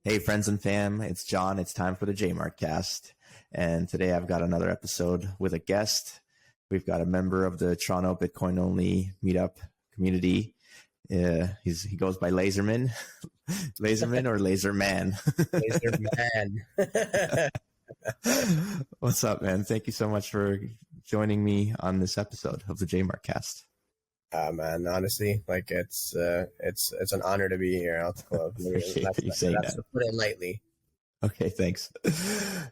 Hey, friends and fam, it's John. It's time for the J-Mart Cast. And today I've got another episode with a guest. We've got a member of the Toronto Bitcoin only meetup community. He goes by Laserman. Laserman or Laserman? Laserman. What's up, man? Thank you so much for joining me on this episode of the J-Mart Cast. Man, honestly, like it's an honor to be here. Appreciate you saying that. To put it lightly. Okay, thanks.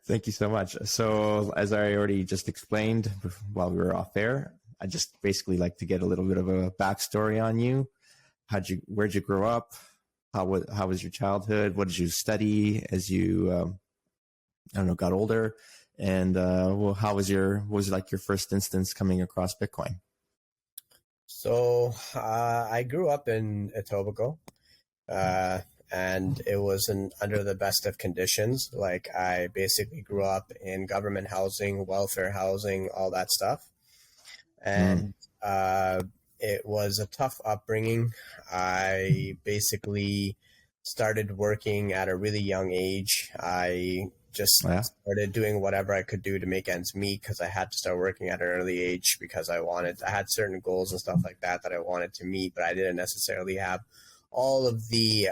Thank you so much. So, as I already just explained while we were off air, I just basically like to get a little bit of a backstory on you. Where'd you grow up? How was your childhood? What did you study as you, got older? And what was your first instance coming across Bitcoin? So I grew up in Etobicoke, and it wasn't under the best of conditions. Like I basically grew up in government housing, welfare housing, all that stuff. And it was a tough upbringing. I basically started working at a really young age. I just started doing whatever I could do to make ends meet because I had to start working at an early age because I had certain goals and stuff like that I wanted to meet, but I didn't necessarily have all of the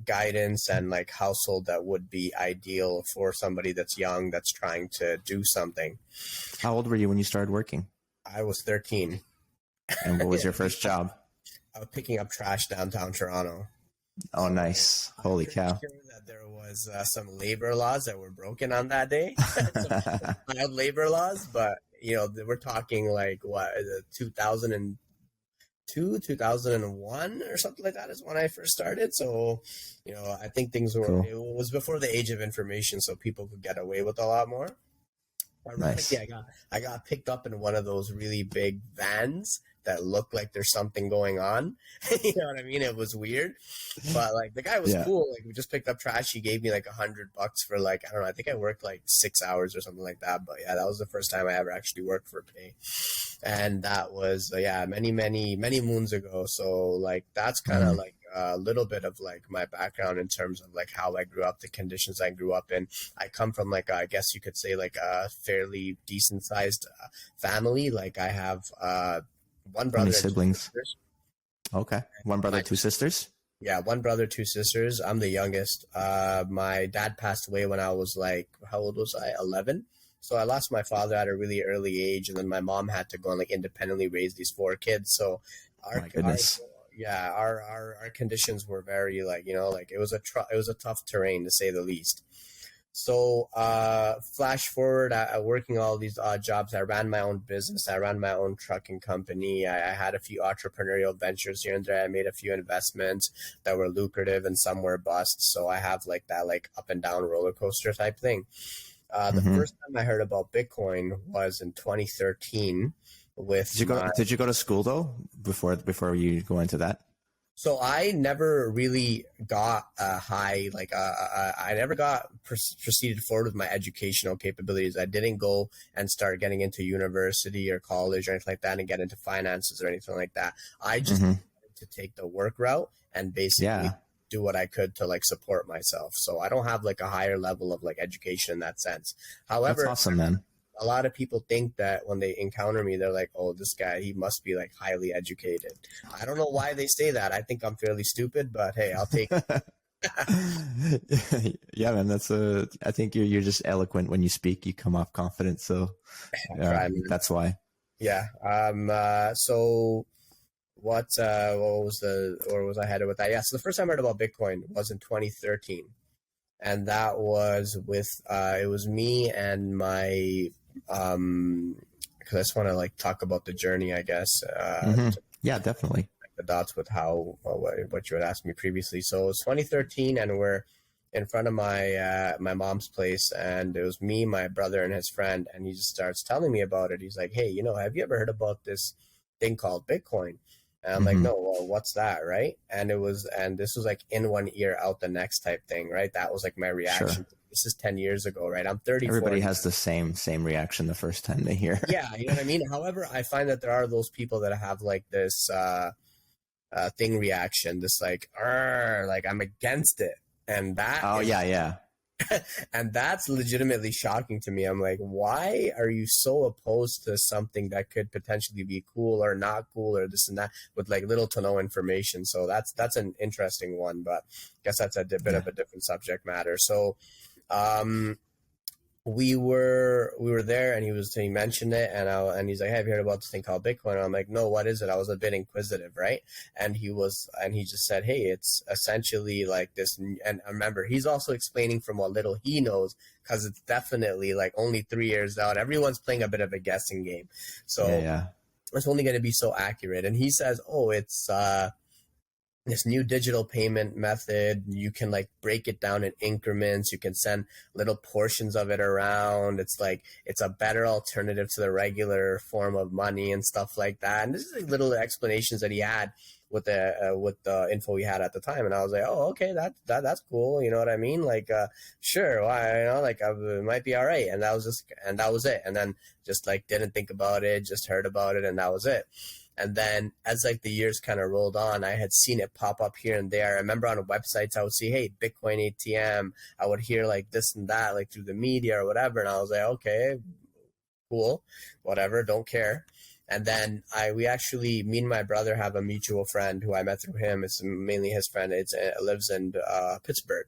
guidance and like household that would be ideal for somebody that's young, that's trying to do something. How old were you when you started working? I was 13. And what was your first job? I was picking up trash downtown Toronto. Oh, nice. Holy cow. Sure that there was some labor laws that were broken on that day. Some mild labor laws, but, we're talking like, 2002, 2001 or something like that is when I first started. So, I think things were, cool. It was before the age of information, so people could get away with a lot more. Nice. I got picked up in one of those really big vans that looked like there's something going on. You know what I mean? It was weird, but like the guy was cool. Like we just picked up trash. He gave me like $100 for like, I don't know, I think I worked like 6 hours or something like that. But yeah, that was the first time I ever actually worked for pay. And that was, many moons ago. So like, that's kind of like a little bit of like my background in terms of like how I grew up, the conditions I grew up in. I come from like, I guess you could say like a fairly decent sized family. Like I have, one brother. How many siblings? Okay. One brother, two sisters? Yeah, one brother, two sisters. I'm the youngest. My dad passed away when I was like, how old was I? 11. So I lost my father at a really early age, and then my mom had to go and like independently raise these 4 kids. So our conditions were very like, like it was a tough terrain to say the least. So flash forward, working all these odd jobs. I ran my own business. I ran my own trucking company. I had a few entrepreneurial ventures here and there. I made a few investments that were lucrative and some were busts. So I have like that like up and down roller coaster type thing. The first time I heard about Bitcoin was in 2013. Did you go to school though before you go into that? So I never really got I never got proceeded forward with my educational capabilities. I didn't go and start getting into university or college or anything like that and get into finances or anything like that. I just wanted to take the work route and basically do what I could to like support myself. So I don't have like a higher level of like education in that sense. However, that's awesome, man. A lot of people think that when they encounter me, they're like, oh, this guy, he must be like highly educated. I don't know why they say that. I think I'm fairly stupid, but hey, I'll take it. Yeah, man, I think you're just eloquent when you speak. You come off confident. So that's why. Yeah. So where was I headed with that? Yeah. So the first time I heard about Bitcoin was in 2013. And that was with, it was me and my, because I just want to like talk about the journey, I guess. Yeah, definitely. The dots with what you had asked me previously. So it was 2013, and we're in front of my mom's place, and it was me, my brother, and his friend, and he just starts telling me about it. He's like, hey, have you ever heard about this thing called Bitcoin? And I'm like, no, well, what's that, right? And this was like in one ear, out the next type thing, right? That was like my reaction. Sure. This is 10 years ago, right? I'm 34. Everybody has the same reaction the first time they hear. Yeah, you know what I mean? However, I find that there are those people that have like this thing reaction, this like I'm against it. And that yeah. and that's legitimately shocking to me. I'm like, why are you so opposed to something that could potentially be cool or not cool or this and that with like little to no information? So that's an interesting one, but I guess that's a bit of a different subject matter. So we were there, and he mentioned it, and he's like, "Hey, have you heard about this thing called Bitcoin?" And I'm like, "No, what is it?" I was a bit inquisitive, right? And he just said, "Hey, it's essentially like this." And remember, he's also explaining from what little he knows, because it's definitely like only 3 years out. Everyone's playing a bit of a guessing game, so it's only going to be so accurate. And he says, "Oh, it's this new digital payment method. You can like break it down in increments. You can send little portions of it around. It's like, it's a better alternative to the regular form of money and stuff like that." And this is like little explanations that he had with the info he had at the time. And I was like, oh, okay, that's cool. You know what I mean? Like, sure. Why, you know, like it might be all right. And that was it. And then just like, didn't think about it, just heard about it. And that was it. And then as like the years kind of rolled on, I had seen it pop up here and there. I remember on websites, I would see, hey, Bitcoin ATM. I would hear like this and that, like through the media or whatever. And I was like, okay, cool, whatever, don't care. And then me and my brother have a mutual friend who I met through him. It's mainly his friend. It lives in Pittsburgh.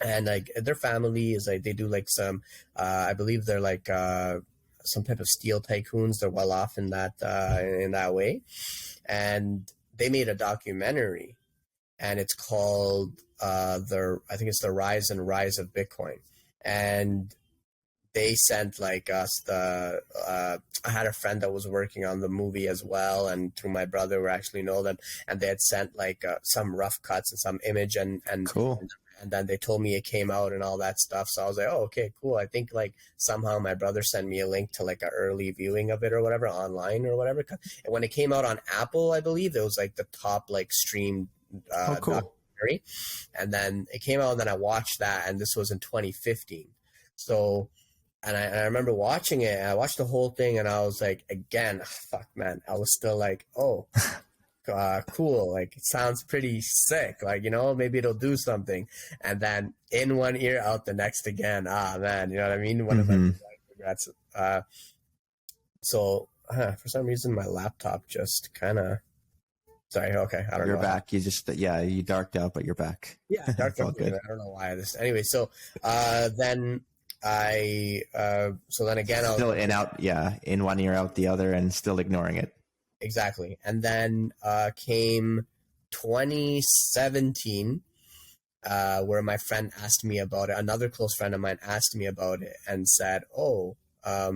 And like their family is like, they do like some, I believe they're like, some type of steel tycoons. They're well off in that way. And they made a documentary, and it's called I think it's The Rise and Rise of Bitcoin. And they sent like us I had a friend that was working on the movie as well, and through my brother, we actually know them, and they had sent like some rough cuts and some image and cool. And then they told me it came out and all that stuff. So I was like, oh, okay, cool. I think like somehow my brother sent me a link to like an early viewing of it or whatever online or whatever. And when it came out on Apple, I believe it was like the top like streamed cool. documentary. And then it came out, and then I watched that, and this was in 2015. So, and I remember watching it, and I watched the whole thing, and I was like, again, fuck, man, I was still like, oh, cool, like it sounds pretty sick, like, you know, maybe it'll do something. And then in one ear, out the next again. Man, you know what I mean? One of my regrets. So for some reason my laptop just kind of, sorry, okay, I don't know. You're back. You just, you darked out, but you're back. Yeah, darked out. I don't know why this. Anyway, so then so then again, I was still in out, in one ear, out the other, and still ignoring it. Exactly. And then came 2017, where my friend asked me about it. Another close friend of mine asked me about it and said, oh, have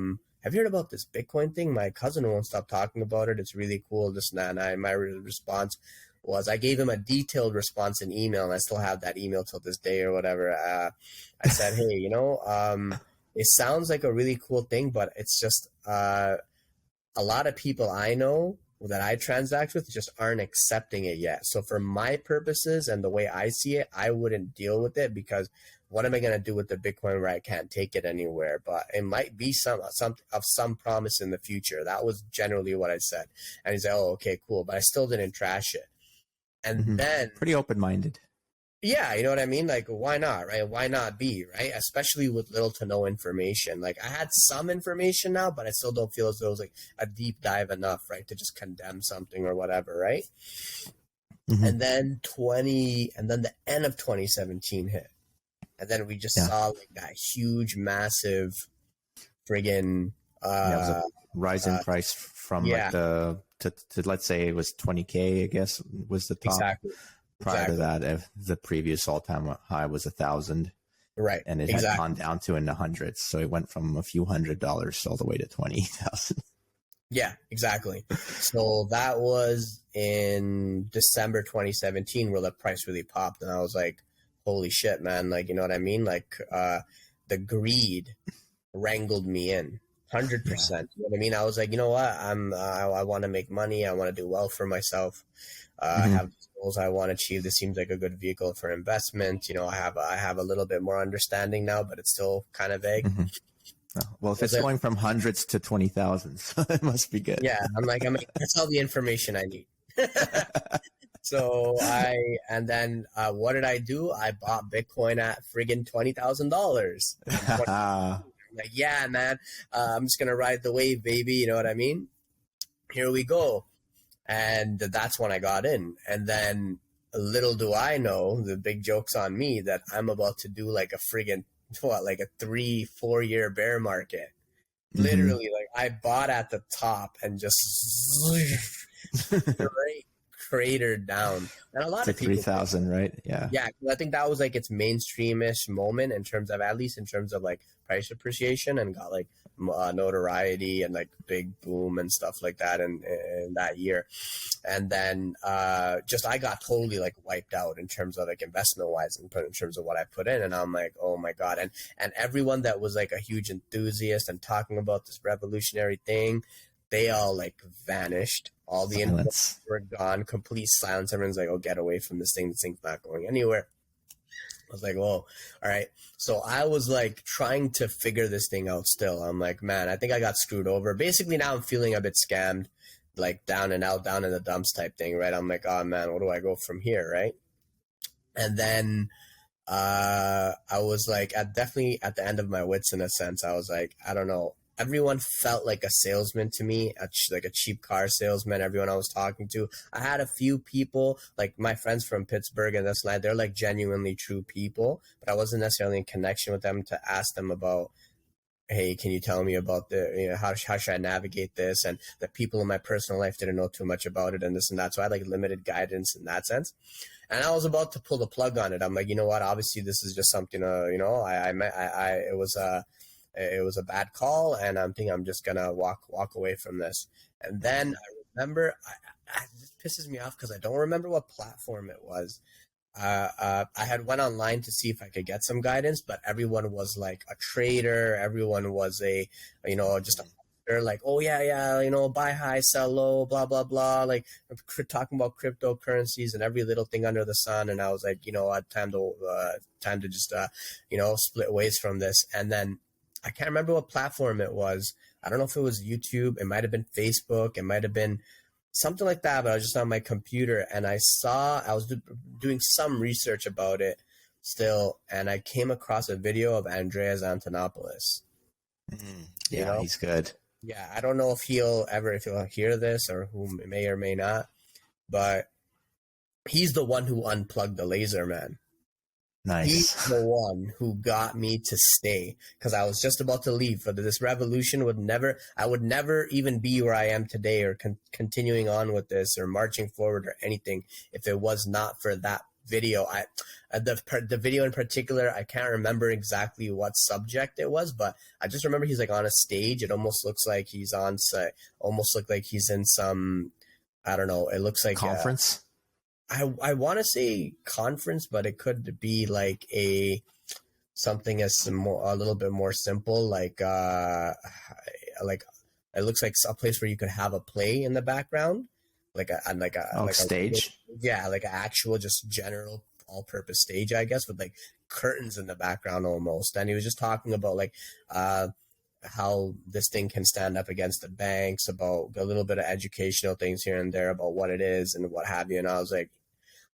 you heard about this Bitcoin thing? My cousin won't stop talking about it. It's really cool, this and that. And my response was, I gave him a detailed response in email, and I still have that email till this day or whatever. I said, hey, you know, it sounds like a really cool thing, but it's just a lot of people I know that I transact with just aren't accepting it yet. So for my purposes and the way I see it, I wouldn't deal with it, because what am I going to do with the Bitcoin where I can't take it anywhere? But it might be some promise in the future. That was generally what I said. And he's like, oh, okay, cool. But I still didn't trash it. And then pretty open-minded. Yeah, you know what I mean? Like, why not, right? Why not be, right? Especially with little to no information. Like, I had some information now, but I still don't feel as though it was like a deep dive enough, right, to just condemn something or whatever, right? And then the end of 2017 hit. And then we just saw like that huge, massive friggin' it was a rise in price from like to let's say it was 20K, I guess, was the top. Exactly. Prior to that, the previous all-time high was 1,000, right? And it had gone down to in the hundreds, so it went from a few $100s all the way to 20,000. Yeah, exactly. So that was in December 2017 where the price really popped, and I was like, "Holy shit, man!" Like, you know what I mean? Like, the greed wrangled me in 100%. You know what I mean? I was like, you know what? I want to make money. I want to do well for myself. I have goals I want to achieve. This seems like a good vehicle for investment. You know, I have a little bit more understanding now, but it's still kind of vague. Well, if it's going from hundreds to 20,000, so it must be good. Yeah, I'm like, that's all the information I need. So and then what did I do? I bought Bitcoin at friggin' $20,000. Like, yeah, man, I'm just gonna ride the wave, baby. You know what I mean? Here we go. And that's when I got in. And then little do I know, the big joke's on me, that I'm about to do like a friggin' like a 3-4 year bear market. Literally, like I bought at the top and just straight cratered down. And a lot it's of people 3,000, right? Yeah. Yeah, I think that was like its mainstreamish moment in terms of, at least in terms of like price appreciation, and got like notoriety and like big boom and stuff like that in that year. And then just I got totally like wiped out in terms of like investment wise, and in terms of what I put in. And I'm like, oh my God. And everyone that was like a huge enthusiast and talking about this revolutionary thing, they all like vanished. All the influencers were gone, complete silence. Everyone's like, oh, get away from this thing. This thing's not going anywhere. I was like, whoa, all right. So I was like trying to figure this thing out still. I'm like, man, I think I got screwed over. Basically now I'm feeling a bit scammed, like down and out, down in the dumps type thing, right? I'm like, oh man, where do I go from here, right? And then I was like, definitely at the end of my wits in a sense. I was like, I don't know. Everyone felt like a salesman to me, like a cheap car salesman. Everyone I was talking to, I had a few people, like my friends from Pittsburgh and this and that, they're like genuinely true people, but I wasn't necessarily in connection with them to ask them about, hey, can you tell me about how should I navigate this? And the people in my personal life didn't know too much about it and this and that. So I had like limited guidance in that sense. And I was about to pull the plug on it. I'm like, you know what? Obviously this is just something, it was a bad call, and I'm thinking I'm just gonna walk away from this. And then I remember, this pisses me off because I don't remember what platform it was. I had went online to see if I could get some guidance, but everyone was like a trader. Everyone was just they're like, oh yeah, buy high, sell low, blah blah blah, like talking about cryptocurrencies and every little thing under the sun. And I was like, time to just split ways from this. And then I can't remember what platform it was. I don't know if it was YouTube. It might have been Facebook. It might have been something like that. But I was just on my computer and I was doing some research about it still. And I came across a video of Andreas Antonopoulos. Yeah, he's good. Yeah, I don't know if he'll hear this or who may or may not. But he's the one who unplugged the Laserman. Nice. He's the one who got me to stay, because I was just about to leave. For this revolution I would never even be where I am today, or continuing on with this, or marching forward, or anything, if it was not for that video. The video in particular, I can't remember exactly what subject it was, but I just remember he's like on a stage. It almost looks like he's on set, almost looked like he's in some, I don't know. It looks like conference. I want to say conference, but it could be like something a little bit more simple, like it looks like a place where you could have a play in the background, like a stage. Like an actual just general all-purpose stage, I guess, with like curtains in the background almost. And he was just talking about like how this thing can stand up against the banks, about a little bit of educational things here and there about what it is and what have you. And I was like,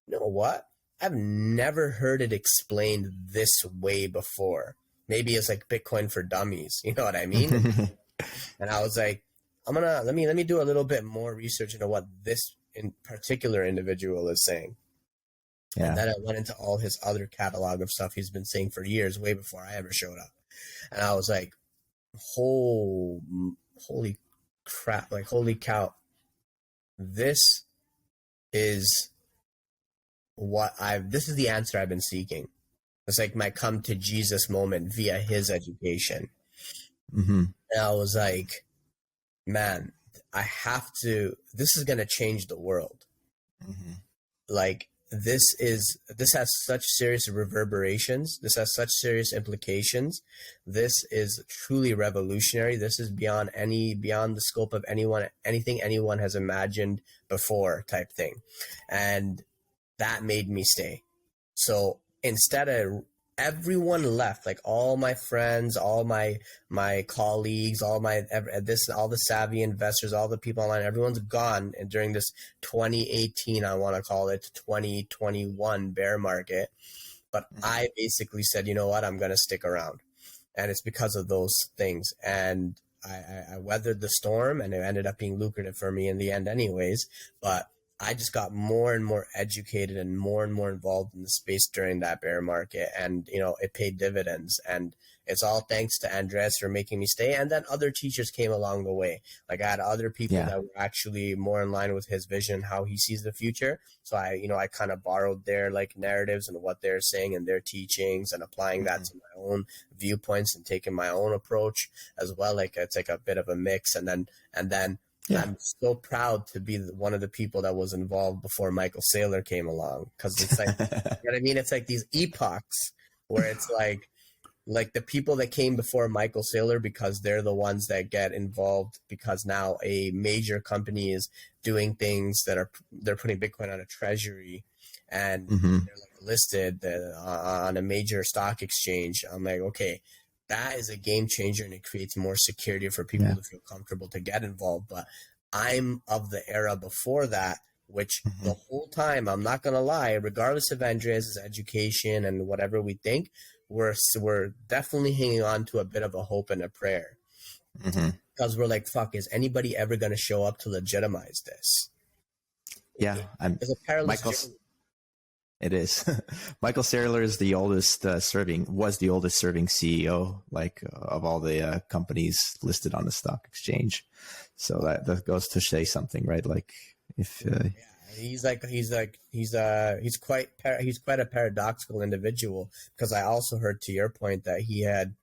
you know what? I've never heard it explained this way before. Maybe it's like Bitcoin for dummies. You know what I mean? And I was like, let me do a little bit more research into what this in particular individual is saying. Yeah. And then I went into all his other catalog of stuff he's been saying for years, way before I ever showed up. And I was like, holy crap, like holy cow, this is the answer I've been seeking. It's like my come to Jesus moment via his education. And I was like, man, this is going to change the world. Like, this has such serious reverberations. This has such serious implications. This is truly revolutionary. This is beyond the scope of anything anyone has imagined before, type thing. And that made me stay. So instead of everyone left, like all my friends, all my colleagues, all the savvy investors, all the people online, everyone's gone. And during this 2018, I want to call it 2021 bear market, but I basically said, you know what, I'm going to stick around, and it's because of those things. And I weathered the storm, and it ended up being lucrative for me in the end anyways, but I just got more and more educated and more involved in the space during that bear market. And, you know, it paid dividends. And it's all thanks to Andres for making me stay. And then other teachers came along the way. Like I had other people that were actually more in line with his vision, how he sees the future. So I kind of borrowed their like narratives and what they're saying and their teachings, and applying that to my own viewpoints and taking my own approach as well. Like it's like a bit of a mix. And then I'm so proud to be one of the people that was involved before Michael Saylor came along, because it's like, you know what I mean? It's like these epochs where it's like the people that came before Michael Saylor, because they're the ones that get involved, because now a major company is doing things that they're putting Bitcoin on a treasury, and they're like listed on a major stock exchange. I'm like, okay, that is a game changer, and it creates more security for people to feel comfortable to get involved. But I'm of the era before that, which the whole time, I'm not going to lie, regardless of Andreas' education and whatever we think, we're definitely hanging on to a bit of a hope and a prayer. Because we're like, fuck, is anybody ever going to show up to legitimize this? Yeah. It's a perilous journey. It is. Michael Saylor is the oldest serving CEO, like of all the companies listed on the stock exchange. So that goes to say something, right? Like if he's quite a paradoxical individual, because I also heard, to your point, that he had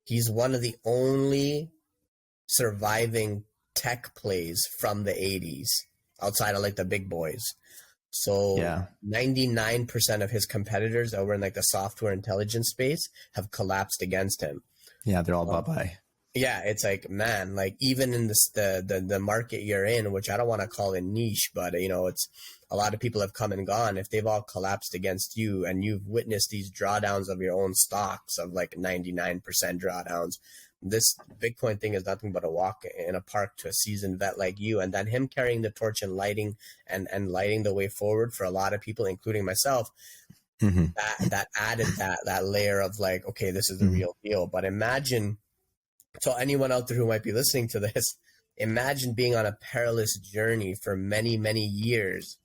he's one of the only surviving tech plays from the 80s outside of like the big boys. So 99% of his competitors that were in like the software intelligence space have collapsed against him. Yeah, they're all bye-bye. Yeah, it's like, man, like even in the market you're in, which I don't want to call it niche, but you know, it's a lot of people have come and gone. If they've all collapsed against you, and you've witnessed these drawdowns of your own stocks of like 99% drawdowns, this Bitcoin thing is nothing but a walk in a park to a seasoned vet like you. And then him carrying the torch and lighting the way forward for a lot of people, including myself, that added that layer of like, okay, this is the real deal. But imagine, so anyone out there who might be listening to this, imagine being on a perilous journey for many, many years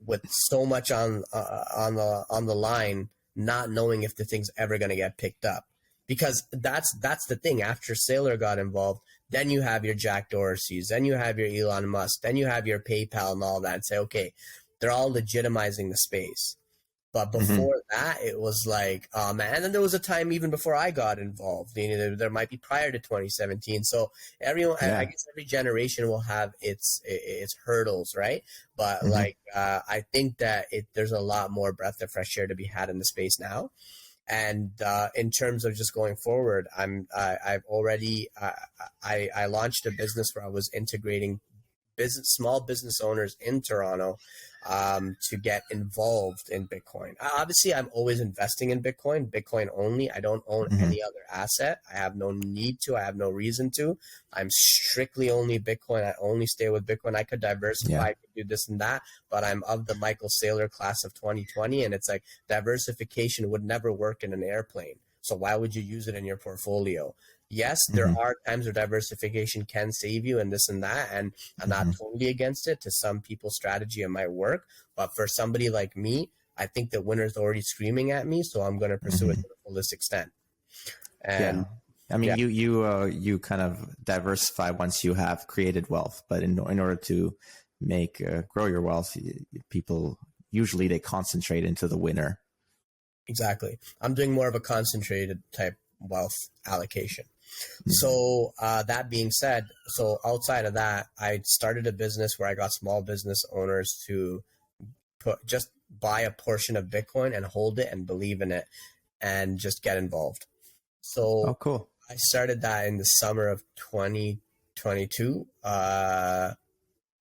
with so much on the line, not knowing if the thing's ever going to get picked up. Because that's the thing. After Saylor got involved, then you have your Jack Dorsey's, then you have your Elon Musk, then you have your PayPal and all that, and say, okay, they're all legitimizing the space. But before that, it was like, oh man. And then there was a time even before I got involved. You know, there might be prior to 2017. So everyone, I guess every generation will have its hurdles, right? But like, I think that there's a lot more breath of fresh air to be had in the space now. And in terms of just going forward, I launched a business where I was integrating small business owners in Toronto to get involved in Bitcoin. Obviously, I'm always investing in Bitcoin only. I don't own any other asset. I have no need to. I have no reason to. I'm strictly only Bitcoin. I only stay with Bitcoin. I could diversify, I could do this and that, but I'm of the Michael Saylor class of 2020, and it's like diversification would never work in an airplane. So why would you use it in your portfolio? Yes, there are times where diversification can save you and this and that, and I'm not totally against it. To some people's strategy, it might work, but for somebody like me, I think the winner's already screaming at me, so I'm going to pursue it to the fullest extent. And I mean, you kind of diversify once you have created wealth, but in order to grow your wealth, people usually they concentrate into the winner. Exactly. I'm doing more of a concentrated type wealth allocation. So that being said, so outside of that, I started a business where I got small business owners to just buy a portion of Bitcoin and hold it and believe in it and just get involved. So cool. I started that in the summer of 2022,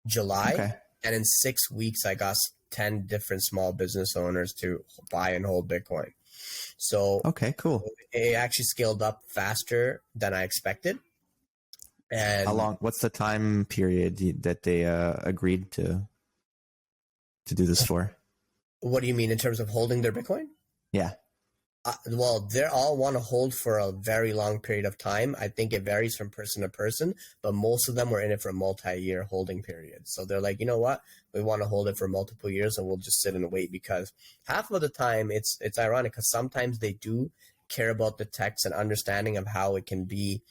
July. And in 6 weeks, I got 10 different small business owners to buy and hold Bitcoin. So okay, cool. it actually scaled up faster than I expected. And how long? What's the time period that they agreed to do this for? What do you mean in terms of holding their Bitcoin? Yeah. Well, they all want to hold for a very long period of time. I think it varies from person to person, but most of them were in it for a multi-year holding period. So they're like, you know what? We want to hold it for multiple years, and we'll just sit and wait, because half of the time it's ironic because sometimes they do care about the text and understanding of how it can be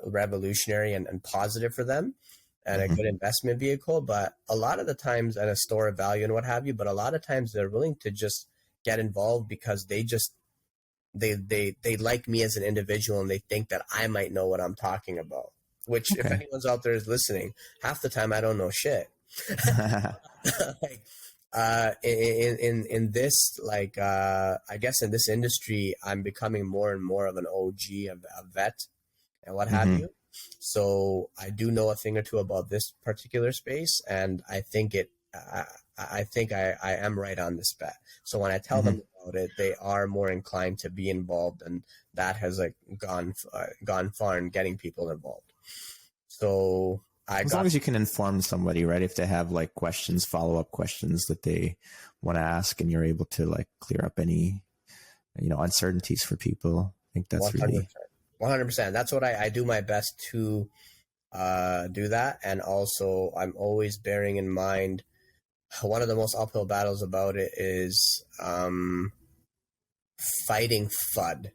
revolutionary and positive for them and a good investment vehicle. But a lot of the times, and a store of value and what have you, but a lot of times they're willing to just get involved because they like me as an individual, and they think that I might know what I'm talking about, which if anyone's out there is listening, half the time I don't know shit. Like, in this, like, I guess in this industry, I'm becoming more and more of an OG, a vet and what have you. So I do know a thing or two about this particular space, and I think I am right on this bet. So when I tell them about it, they are more inclined to be involved, and that has like gone far in getting people involved. So as long as you can inform somebody, right? If they have like questions, follow-up questions that they want to ask, and you're able to like clear up any, uncertainties for people, I think that's 100%, really 100%. That's what I do my best to do that. And also I'm always bearing in mind, one of the most uphill battles about it is fighting FUD.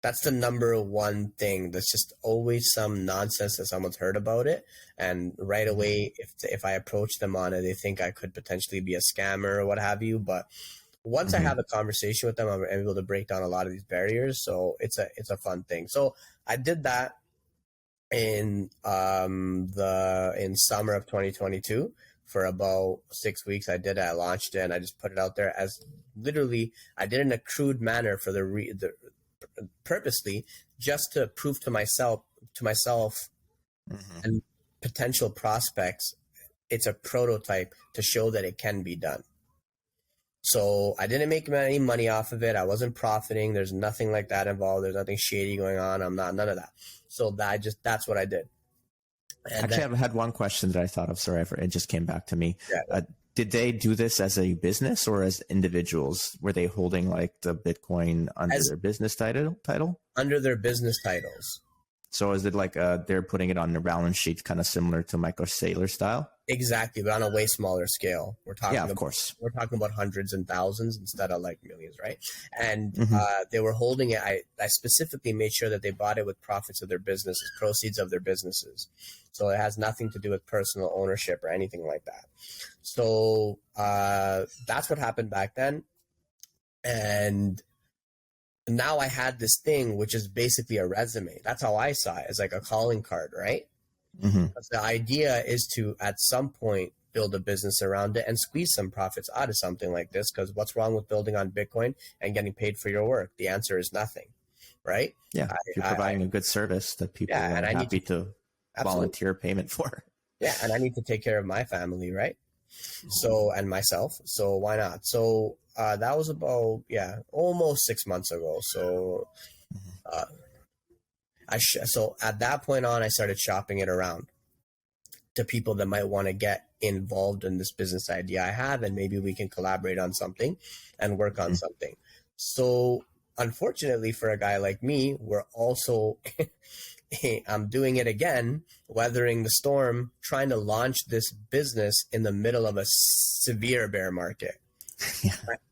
That's the number one thing. There's just always some nonsense that someone's heard about it, and right away, if I approach them on it, they think I could potentially be a scammer or what have you. But once I have a conversation with them, I'm able to break down a lot of these barriers. So it's a fun thing. So I did that in summer of 2022. For about 6 weeks, I did it. I launched it, and I just put it out there as literally, I did it in a crude manner for the purposely, just to prove to myself and potential prospects, it's a prototype to show that it can be done. So I didn't make any money off of it. I wasn't profiting. There's nothing like that involved. There's nothing shady going on. None of that. So that's what I did. And actually, I had one question that I thought of. Sorry, it just came back to me. Yeah. Did they do this as a business or as individuals? Were they holding like the Bitcoin under their business title? Under their business titles. So is it like they're putting it on their balance sheet, kind of similar to Michael Saylor style? Exactly, but on a way smaller scale. We're talking of course. We're talking about hundreds and thousands instead of like millions, right? And they were holding it. I specifically made sure that they bought it with profits of their businesses, proceeds of their businesses. So it has nothing to do with personal ownership or anything like that. So that's what happened back then. And now I had this thing, which is basically a resume. That's how I saw it, as like a calling card, right? The idea is to, at some point, build a business around it and squeeze some profits out of something like this. Because what's wrong with building on Bitcoin and getting paid for your work? The answer is nothing, right? Yeah, you're providing a good service that people are happy to volunteer payment for. Yeah, and I need to take care of my family, right? So, and myself. So why not? So that was about, almost 6 months ago. So so at that point on, I started shopping it around to people that might want to get involved in this business idea I have, and maybe we can collaborate on something and work on something. So unfortunately for a guy like me, we're also, I'm doing it again, weathering the storm, trying to launch this business in the middle of a severe bear market.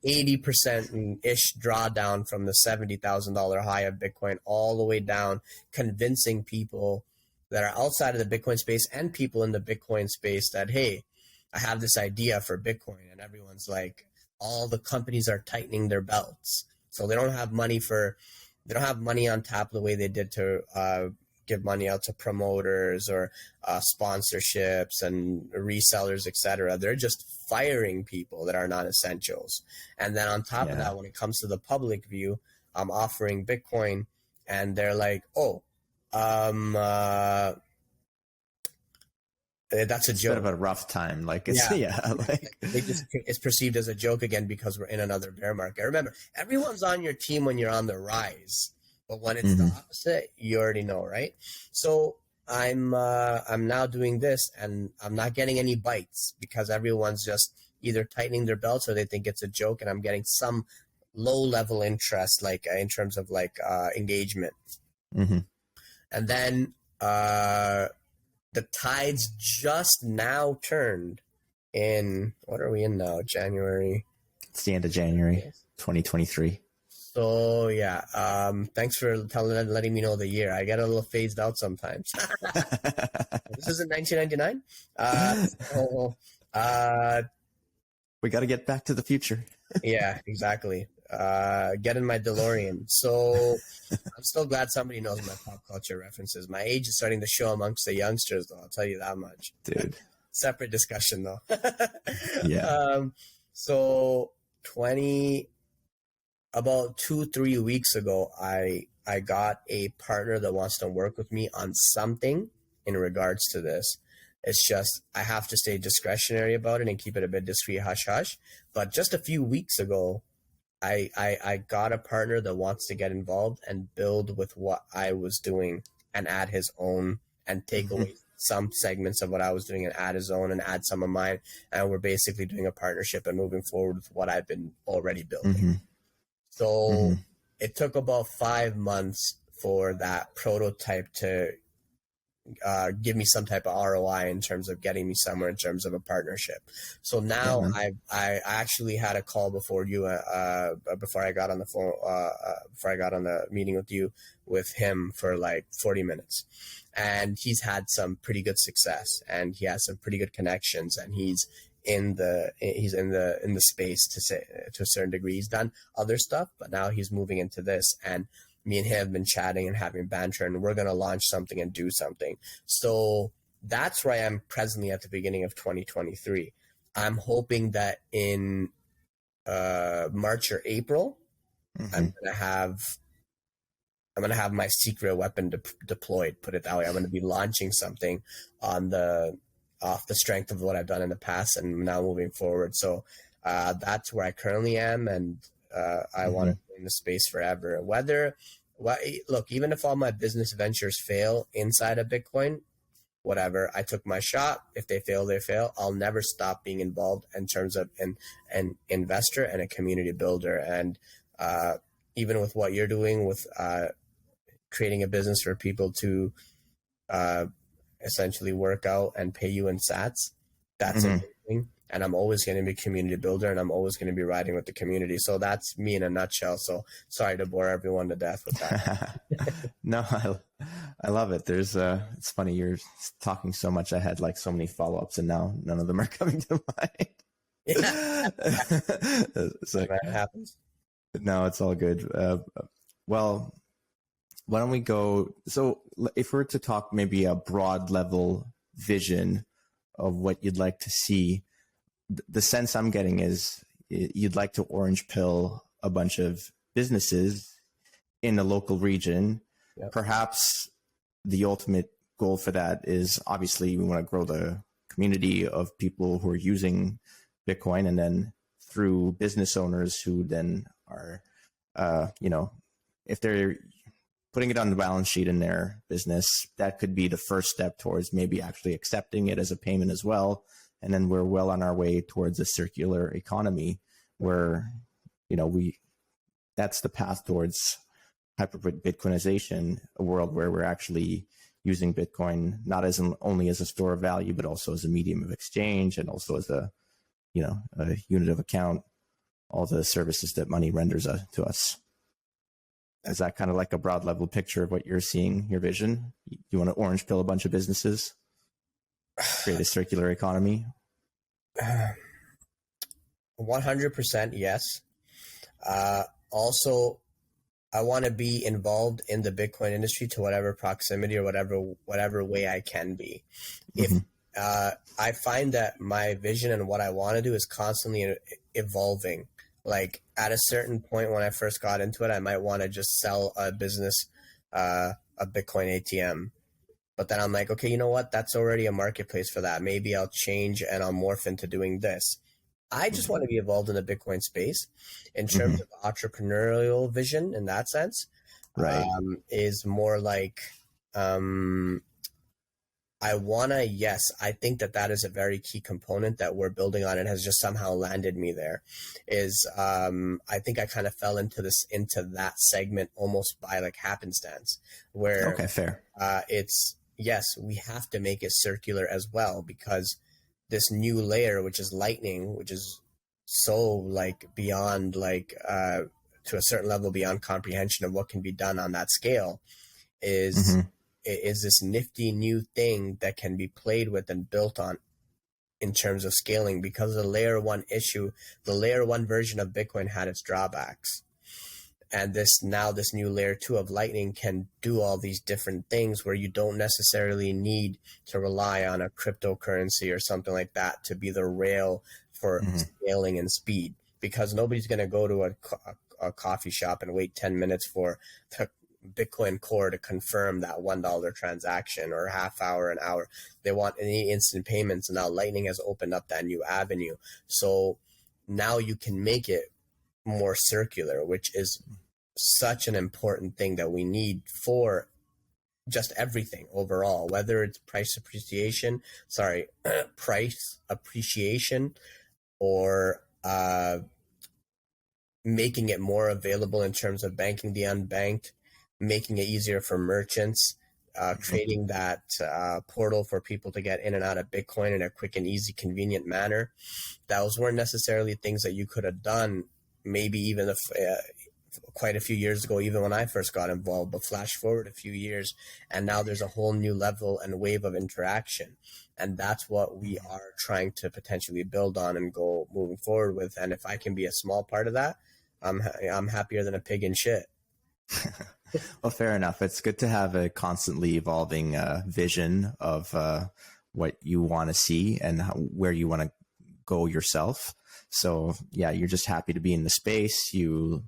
80%-ish drawdown from the $70,000 high of Bitcoin all the way down, convincing people that are outside of the Bitcoin space and people in the Bitcoin space that, hey, I have this idea for Bitcoin. And everyone's like, all the companies are tightening their belts. So they don't have money on tap the way they did to give money out to promoters or sponsorships and resellers, etc. They're just firing people that are not essentials. And then on top of that, when it comes to the public view, I'm offering Bitcoin, and they're like, That's a It's joke. bit of a rough time. Like it's like It's perceived as a joke again because we're in another bear market. Remember, everyone's on your team when you're on the rise, but when it's the opposite, you already know, right? So I'm now doing this, and I'm not getting any bites because everyone's just either tightening their belts or they think it's a joke, and I'm getting some low level interest, like in terms of like engagement, and then the tides just now turned in, what are we in now? January. It's the end of January 2023. So yeah, thanks for letting me know the year. I get a little phased out sometimes. This isn't 1999. We got to get back to the future. Yeah, exactly. Get in my DeLorean. So I'm still glad somebody knows my pop culture references. My age is starting to show amongst the youngsters, though. I'll tell you that much. Dude. Separate discussion, though. Yeah. So about 2-3 weeks ago, I got a partner that wants to work with me on something in regards to this. It's just I have to stay discretionary about it and keep it a bit discreet, hush hush. But just a few weeks ago, I got a partner that wants to get involved and build with what I was doing and add his own and take away some segments of what I was doing and add his own and add some of mine. And we're basically doing a partnership and moving forward with what I've been already building. So it took about 5 months for that prototype to give me some type of ROI in terms of getting me somewhere in terms of a partnership. So now I actually had a call before you, before I got on the phone, before I got on the meeting with him for like 40 minutes, and he's had some pretty good success and he has some pretty good connections and he's in the space to a certain degree. He's done other stuff, but now he's moving into this, and me and him have been chatting and having banter, and we're going to launch something and do something. So that's where I am presently at the beginning of 2023. I'm hoping that in March or April, I'm going to have my secret weapon deployed, put it that way. I'm going to be launching something off the strength of what I've done in the past and now moving forward. So that's where I currently am, and I want to be in the space forever. Look, even if all my business ventures fail inside of Bitcoin, whatever, I took my shot. If they fail, they fail. I'll never stop being involved in terms of an investor and a community builder. And even with what you're doing with creating a business for people to essentially work out and pay you in sats, that's amazing. And I'm always going to be a community builder, and I'm always going to be riding with the community. So that's me in a nutshell. So sorry to bore everyone to death with that. No, I love it. There's it's funny. You're talking so much. I had like so many follow-ups, and now none of them are coming to mind. Yeah. So that happens. No, it's all good. Well, why don't we go? So if we're to talk maybe a broad level vision of what you'd like to see, the sense I'm getting is you'd like to orange pill a bunch of businesses in the local region. Yep. Perhaps the ultimate goal for that is obviously we want to grow the community of people who are using Bitcoin, and then through business owners who then are, if they're putting it on the balance sheet in their business, that could be the first step towards maybe actually accepting it as a payment as well. And then we're well on our way towards a circular economy where, that's the path towards hyper Bitcoinization, a world where we're actually using Bitcoin, not as only as a store of value, but also as a medium of exchange and also as a unit of account, all the services that money renders to us. Is that kind of like a broad level picture of what you're seeing, your vision? You want to orange pill a bunch of businesses, create a circular economy? 100% yes. Also, I want to be involved in the Bitcoin industry to whatever proximity or whatever way I can be. If I find that my vision and what I want to do is constantly evolving. Like at a certain point when I first got into it, I might want to just sell a business, a Bitcoin ATM. But then I'm like, okay, you know what? That's already a marketplace for that. Maybe I'll change and I'll morph into doing this. I just want to be involved in the Bitcoin space in terms of entrepreneurial vision in that sense. Right. Is more like, yes, I think that is a very key component that we're building on and has just somehow landed me there. Is I think I kind of fell into that segment almost by like happenstance, where Okay, fair. it's, yes, we have to make it circular as well, because this new layer, which is Lightning, which is so like beyond like to a certain level beyond comprehension of what can be done on that scale, is this nifty new thing that can be played with and built on in terms of scaling, because the layer one version of Bitcoin had its drawbacks. And this new layer 2 of Lightning can do all these different things where you don't necessarily need to rely on a cryptocurrency or something like that to be the rail for scaling and speed, because nobody's going to go to a coffee shop and wait 10 minutes for the Bitcoin core to confirm that $1 transaction, or half hour, an hour. They want any instant payments, and now Lightning has opened up that new avenue. So now you can make it more circular, which is such an important thing that we need for just everything overall, whether it's price appreciation, or making it more available in terms of banking the unbanked, making it easier for merchants, creating that portal for people to get in and out of Bitcoin in a quick and easy, convenient manner. Those weren't necessarily things that you could have done maybe even if quite a few years ago, even when I first got involved, but flash forward a few years, and now there's a whole new level and wave of interaction. And that's what we are trying to potentially build on and go moving forward with. And if I can be a small part of that, I'm happier than a pig in shit. Well, fair enough. It's good to have a constantly evolving vision of what you want to see and where you want to go yourself. So yeah, you're just happy to be in the space. You've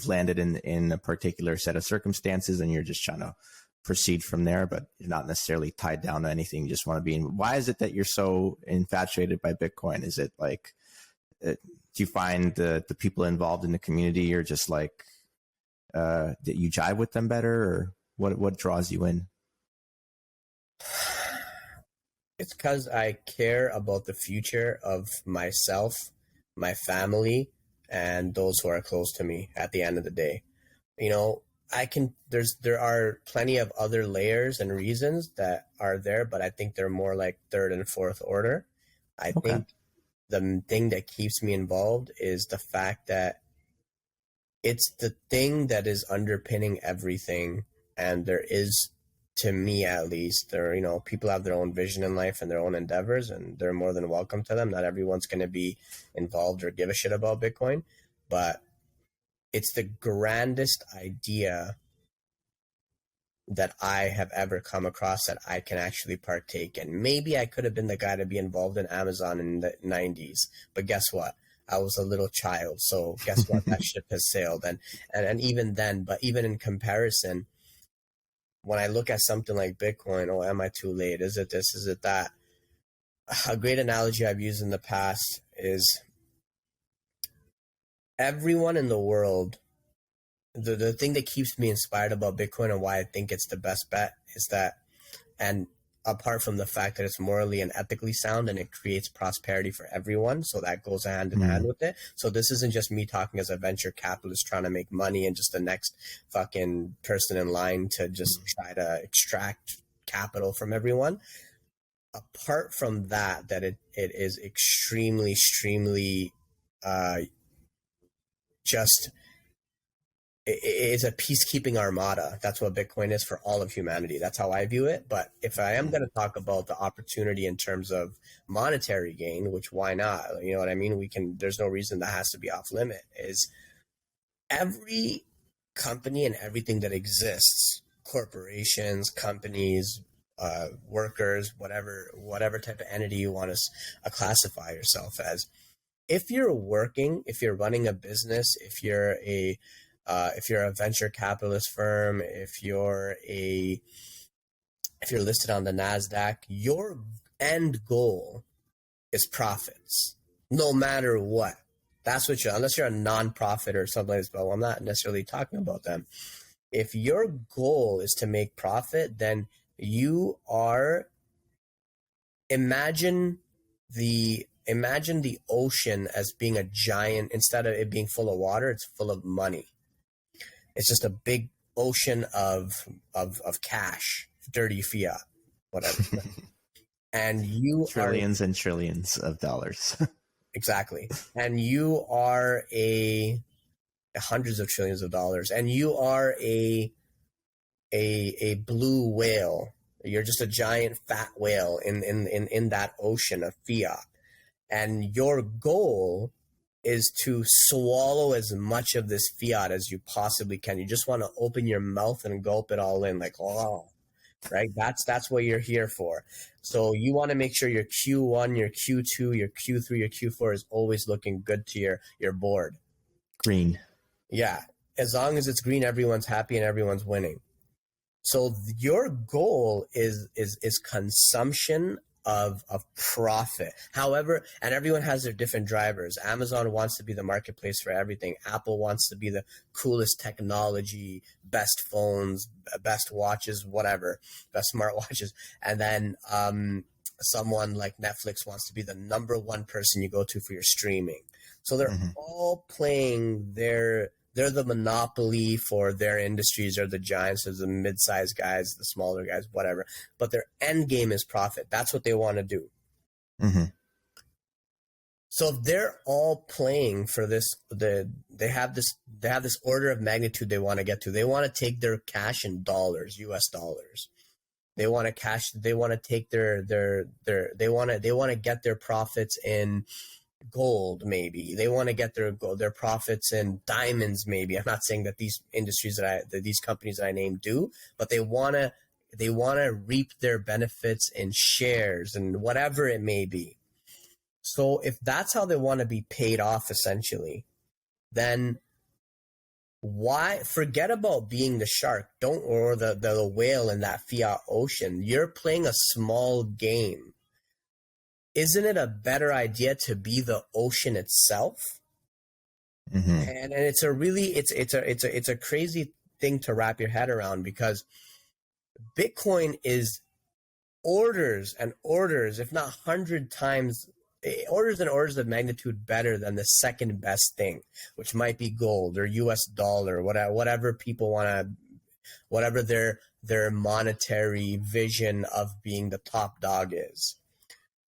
landed in a particular set of circumstances, and you're just trying to proceed from there, but you're not necessarily tied down to anything. You just want to be in. Why is it that you're so infatuated by Bitcoin? Is it like, do you find the people involved in the community are just like, that you jive with them better, or what draws you in? It's because I care about the future of myself, my family, and those who are close to me at the end of the day. There are plenty of other layers and reasons that are there, but I think they're more like third and fourth order. I think the thing that keeps me involved is the fact that it's the thing that is underpinning everything. And there is, to me at least, people have their own vision in life and their own endeavors, and they're more than welcome to them. Not everyone's going to be involved or give a shit about Bitcoin, but it's the grandest idea that I have ever come across that I can actually partake in. Maybe I could have been the guy to be involved in Amazon in the 90s, but guess what? I was a little child, so guess what? That ship has sailed. And even then, but even in comparison, when I look at something like Bitcoin, oh, am I too late? Is it this? Is it that? A great analogy I've used in the past is everyone in the world, the thing that keeps me inspired about Bitcoin and why I think it's the best bet is that, and apart from the fact that it's morally and ethically sound and it creates prosperity for everyone, so that goes hand in hand with it. So this isn't just me talking as a venture capitalist trying to make money and just the next fucking person in line to just try to extract capital from everyone. Apart from that it is extremely just it's a peacekeeping armada. That's what Bitcoin is for all of humanity. That's how I view it. But if I am going to talk about the opportunity in terms of monetary gain, which why not? You know what I mean? There's no reason that has to be off limit. Is every company and everything that exists, corporations, companies, workers, whatever type of entity you want to classify yourself as. If you're running a business, if you're a venture capitalist firm, if you're if you're listed on the NASDAQ, your end goal is profits, no matter what. That's what unless you're a nonprofit or something like this, but I'm not necessarily talking about them. If your goal is to make profit, then you are, imagine the ocean as being a giant, instead of it being full of water, it's full of money. It's just a big ocean of cash, dirty fiat, whatever. And you trillions and trillions of dollars. Exactly. And you are hundreds of trillions of dollars, and you are a blue whale. You're just a giant fat whale in that ocean of fiat. And your goal is to swallow as much of this fiat as you possibly can. You just want to open your mouth and gulp it all in, like, oh, right? That's what you're here for. So you want to make sure your Q1, your Q2, your Q3, your Q4 is always looking good to your board. Green. Yeah. As long as it's green, everyone's happy and everyone's winning. So your goal is consumption of profit. However, and everyone has their different drivers. Amazon wants to be the marketplace for everything. Apple wants to be the coolest technology, best phones, best watches, whatever, best smartwatches. And then someone like Netflix wants to be the number one person you go to for your streaming. So they're all playing they're the monopoly for their industries. They're the giants, they're the mid-sized guys, the smaller guys, whatever. But their end game is profit. That's what they want to do. So they're all playing for this. They have this order of magnitude they want to get to. They want to take their cash in dollars, U.S. dollars. They want to cash. They want to take they want to get their profits in gold, maybe. They want to get their profits in diamonds, maybe. I'm not saying that these industries these companies that I named do, but they want to reap their benefits in shares and whatever it may be. So if that's how they want to be paid off, essentially, then why forget about being the shark, or the whale in that fiat ocean? You're playing a small game. Isn't it a better idea to be the ocean itself? And it's a crazy thing to wrap your head around, because Bitcoin is orders and orders, if not 100 times, orders and orders of magnitude better than the second best thing, which might be gold or US dollar, whatever people want to, whatever their monetary vision of being the top dog is.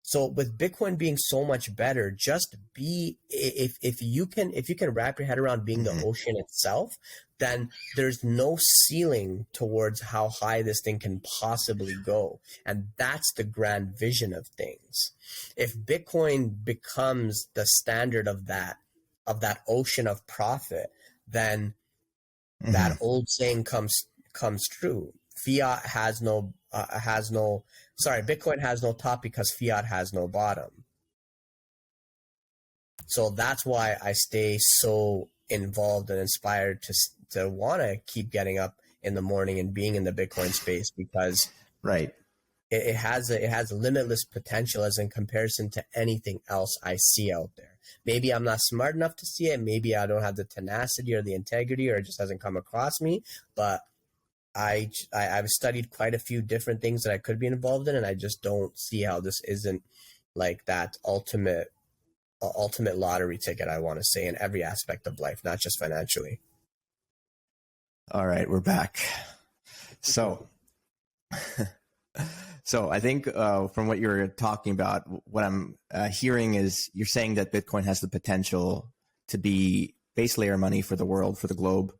So with Bitcoin being so much better, just if you can wrap your head around being the ocean itself, then there's no ceiling towards how high this thing can possibly go. And that's the grand vision of things. If Bitcoin becomes the standard of that ocean of profit, then that old saying comes true. Bitcoin has no top because fiat has no bottom. So that's why I stay so involved and inspired to want to keep getting up in the morning and being in the Bitcoin space, because it has limitless potential as in comparison to anything else I see out there. Maybe I'm not smart enough to see it. Maybe I don't have the tenacity or the integrity, or it just hasn't come across me. But I've studied quite a few different things that I could be involved in, and I just don't see how this isn't like that ultimate lottery ticket, I want to say, in every aspect of life, not just financially. All right, we're back. So I think from what you're talking about, what I'm hearing is you're saying that Bitcoin has the potential to be base layer money for the world, for the globe,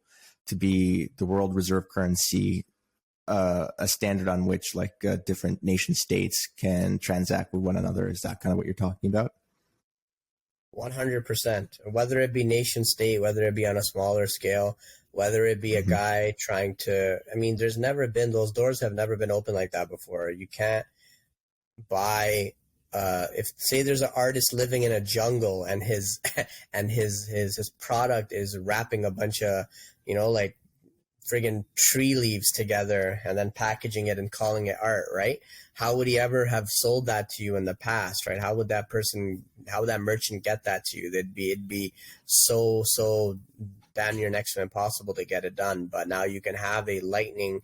to be the world reserve currency, a standard on which different nation states can transact with one another. Is that kind of what you're talking about? 100%. Whether it be nation state, whether it be on a smaller scale, whether it be a guy trying to, there's never been, those doors have never been open like that before. You can't buy, if say there's an artist living in a jungle and his product is wrapping a bunch of, friggin' tree leaves together and then packaging it and calling it art, right? How would he ever have sold that to you in the past, right? How would that merchant get that to you? It'd be so damn near next to impossible to get it done. But now you can have a lightning,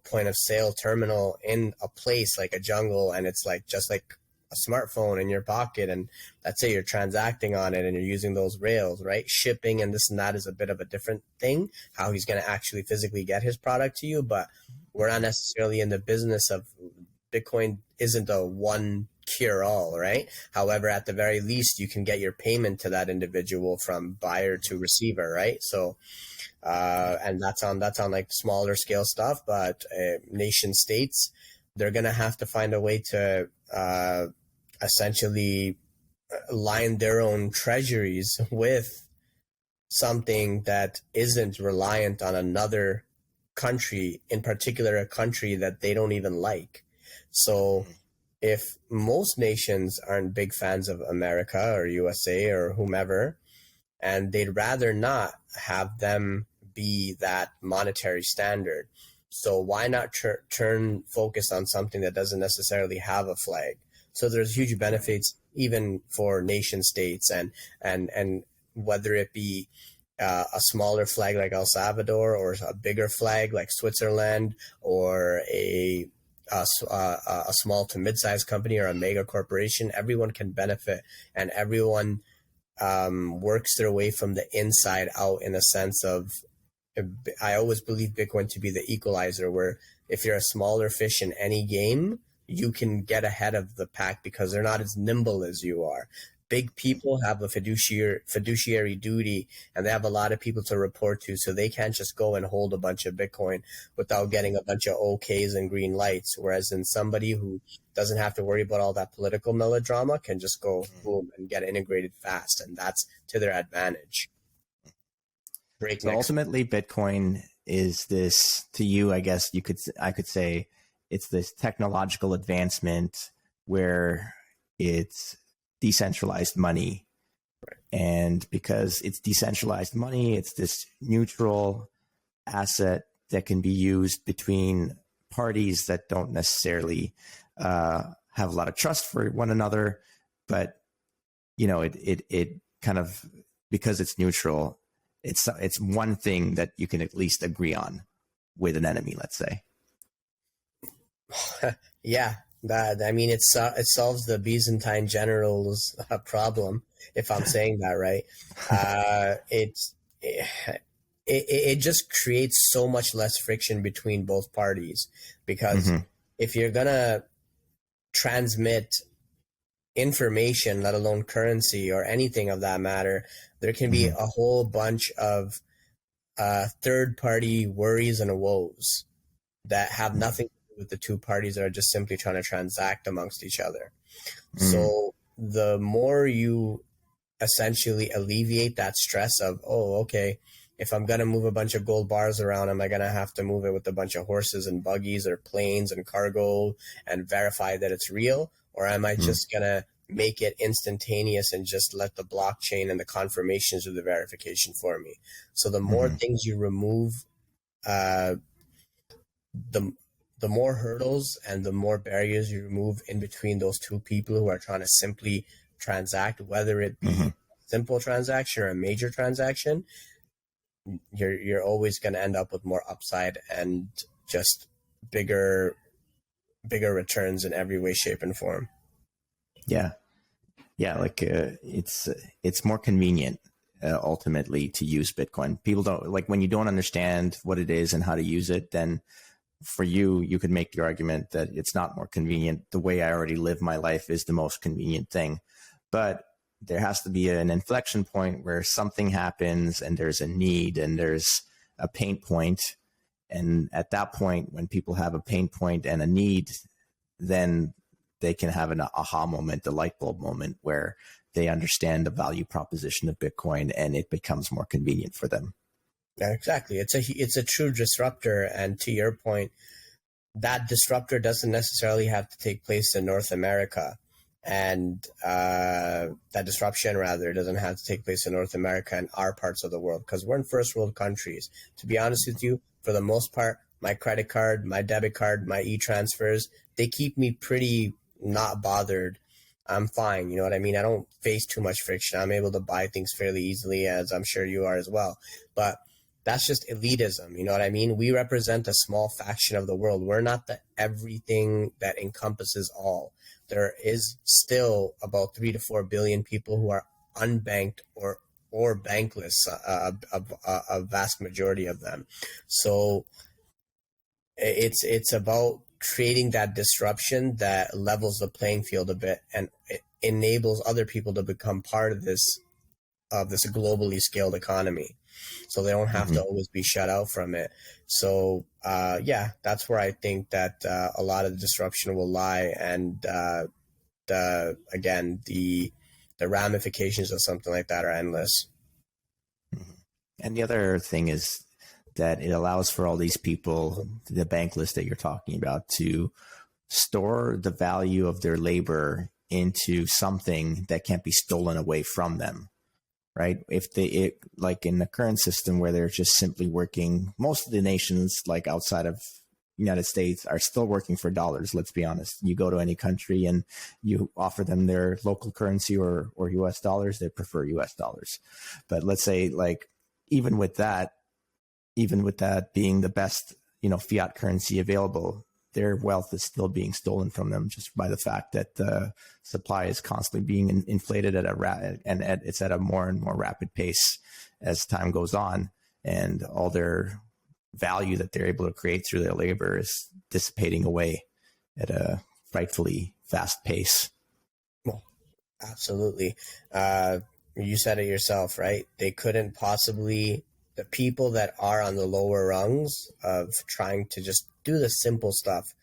point of sale terminal in a place like a jungle, and it's like just like a smartphone in your pocket, and let's say you're transacting on it and you're using those rails, right? Shipping and this and that is a bit of a different thing, how he's going to actually physically get his product to you, but we're not necessarily in the business of Bitcoin isn't a one cure all, right? However, at the very least, you can get your payment to that individual from buyer to receiver, right? So, and that's on like smaller scale stuff, but nation states, they're going to have to find a way to essentially line their own treasuries with something that isn't reliant on another country, in particular a country that they don't even like. So if most nations aren't big fans of America or USA or whomever, and they'd rather not have them be that monetary standard, so why not turn focus on something that doesn't necessarily have a flag? So there's huge benefits even for nation states, and whether it be a smaller flag like El Salvador or a bigger flag like Switzerland, or a small to mid-sized company or a mega corporation, everyone can benefit, and everyone works their way from the inside out, in a sense of, I always believe Bitcoin to be the equalizer, where if you're a smaller fish in any game, you can get ahead of the pack because they're not as nimble as you are. Big people have a fiduciary duty, and they have a lot of people to report to, so they can't just go and hold a bunch of Bitcoin without getting a bunch of OKs and green lights. Whereas in somebody who doesn't have to worry about all that political melodrama can just go boom and get integrated fast, and that's to their advantage. So ultimately, Bitcoin is this, to you, I guess I could say, it's this technological advancement where it's decentralized money. Right. And because it's decentralized money, it's this neutral asset that can be used between parties that don't necessarily have a lot of trust for one another. But, it kind of, because it's neutral, it's one thing that you can at least agree on with an enemy, let's say. Yeah, it solves the Byzantine generals' problem, if I'm saying that right. It just creates so much less friction between both parties, because if you're gonna transmit information, let alone currency or anything of that matter, there can be a whole bunch of third-party worries and woes that have nothing to do with the two parties that are just simply trying to transact amongst each other. So the more you essentially alleviate that stress of, oh, okay, if I'm going to move a bunch of gold bars around, am I going to have to move it with a bunch of horses and buggies or planes and cargo and verify that it's real? Or am I just going to make it instantaneous and just let the blockchain and the confirmations do the verification for me? So the more things you remove, the more hurdles and the more barriers you remove in between those two people who are trying to simply transact, whether it be a simple transaction or a major transaction, you're always going to end up with more upside and just bigger returns in every way, shape, and form. Yeah. Like it's more convenient ultimately to use Bitcoin. People don't like, when you don't understand what it is and how to use it, then for you could make the argument that it's not more convenient. The way I already live my life is the most convenient thing. But there has to be an inflection point where something happens and there's a need and there's a pain point. And at that point, when people have a pain point and a need, then they can have an aha moment, a light bulb moment, where they understand the value proposition of Bitcoin and it becomes more convenient for them. Yeah, exactly. It's a true disruptor. And to your point, that disruptor doesn't necessarily have to take place in North America. and that disruption rather doesn't have to take place in North America and our parts of the world, because we're in first world countries. To be honest with you, for the most part, my credit card, my debit card, my e-transfers, they keep me pretty not bothered. I'm fine. You know what I mean? I don't face too much friction. I'm able to buy things fairly easily, as I'm sure you are as well. But that's just elitism. You know what I mean? We represent a small faction of the world. We're not the everything that encompasses all. There is still about 3 to 4 billion people who are unbanked or bankless, a vast majority of them. So it's about creating that disruption that levels the playing field a bit, and it enables other people to become part of this globally scaled economy, so they don't have to always be shut out from it. So that's where I think that a lot of the disruption will lie, and the ramifications of something like that are endless. And the other thing is that it allows for all these people, the bank list that you're talking about, to store the value of their labor into something that can't be stolen away from them, right? Like in the current system where they're just simply working, most of the nations like outside of United States are still working for dollars. Let's be honest. You go to any country and you offer them their local currency or US dollars, they prefer US dollars. But let's say like, even with that being the best, fiat currency available, their wealth is still being stolen from them just by the fact that the supply is constantly being inflated it's at a more and more rapid pace as time goes on, and all their value that they're able to create through their labor is dissipating away at a frightfully fast pace. Well, absolutely. You said it yourself, right? They couldn't possibly, the people that are on the lower rungs of trying to just do the simple stuff,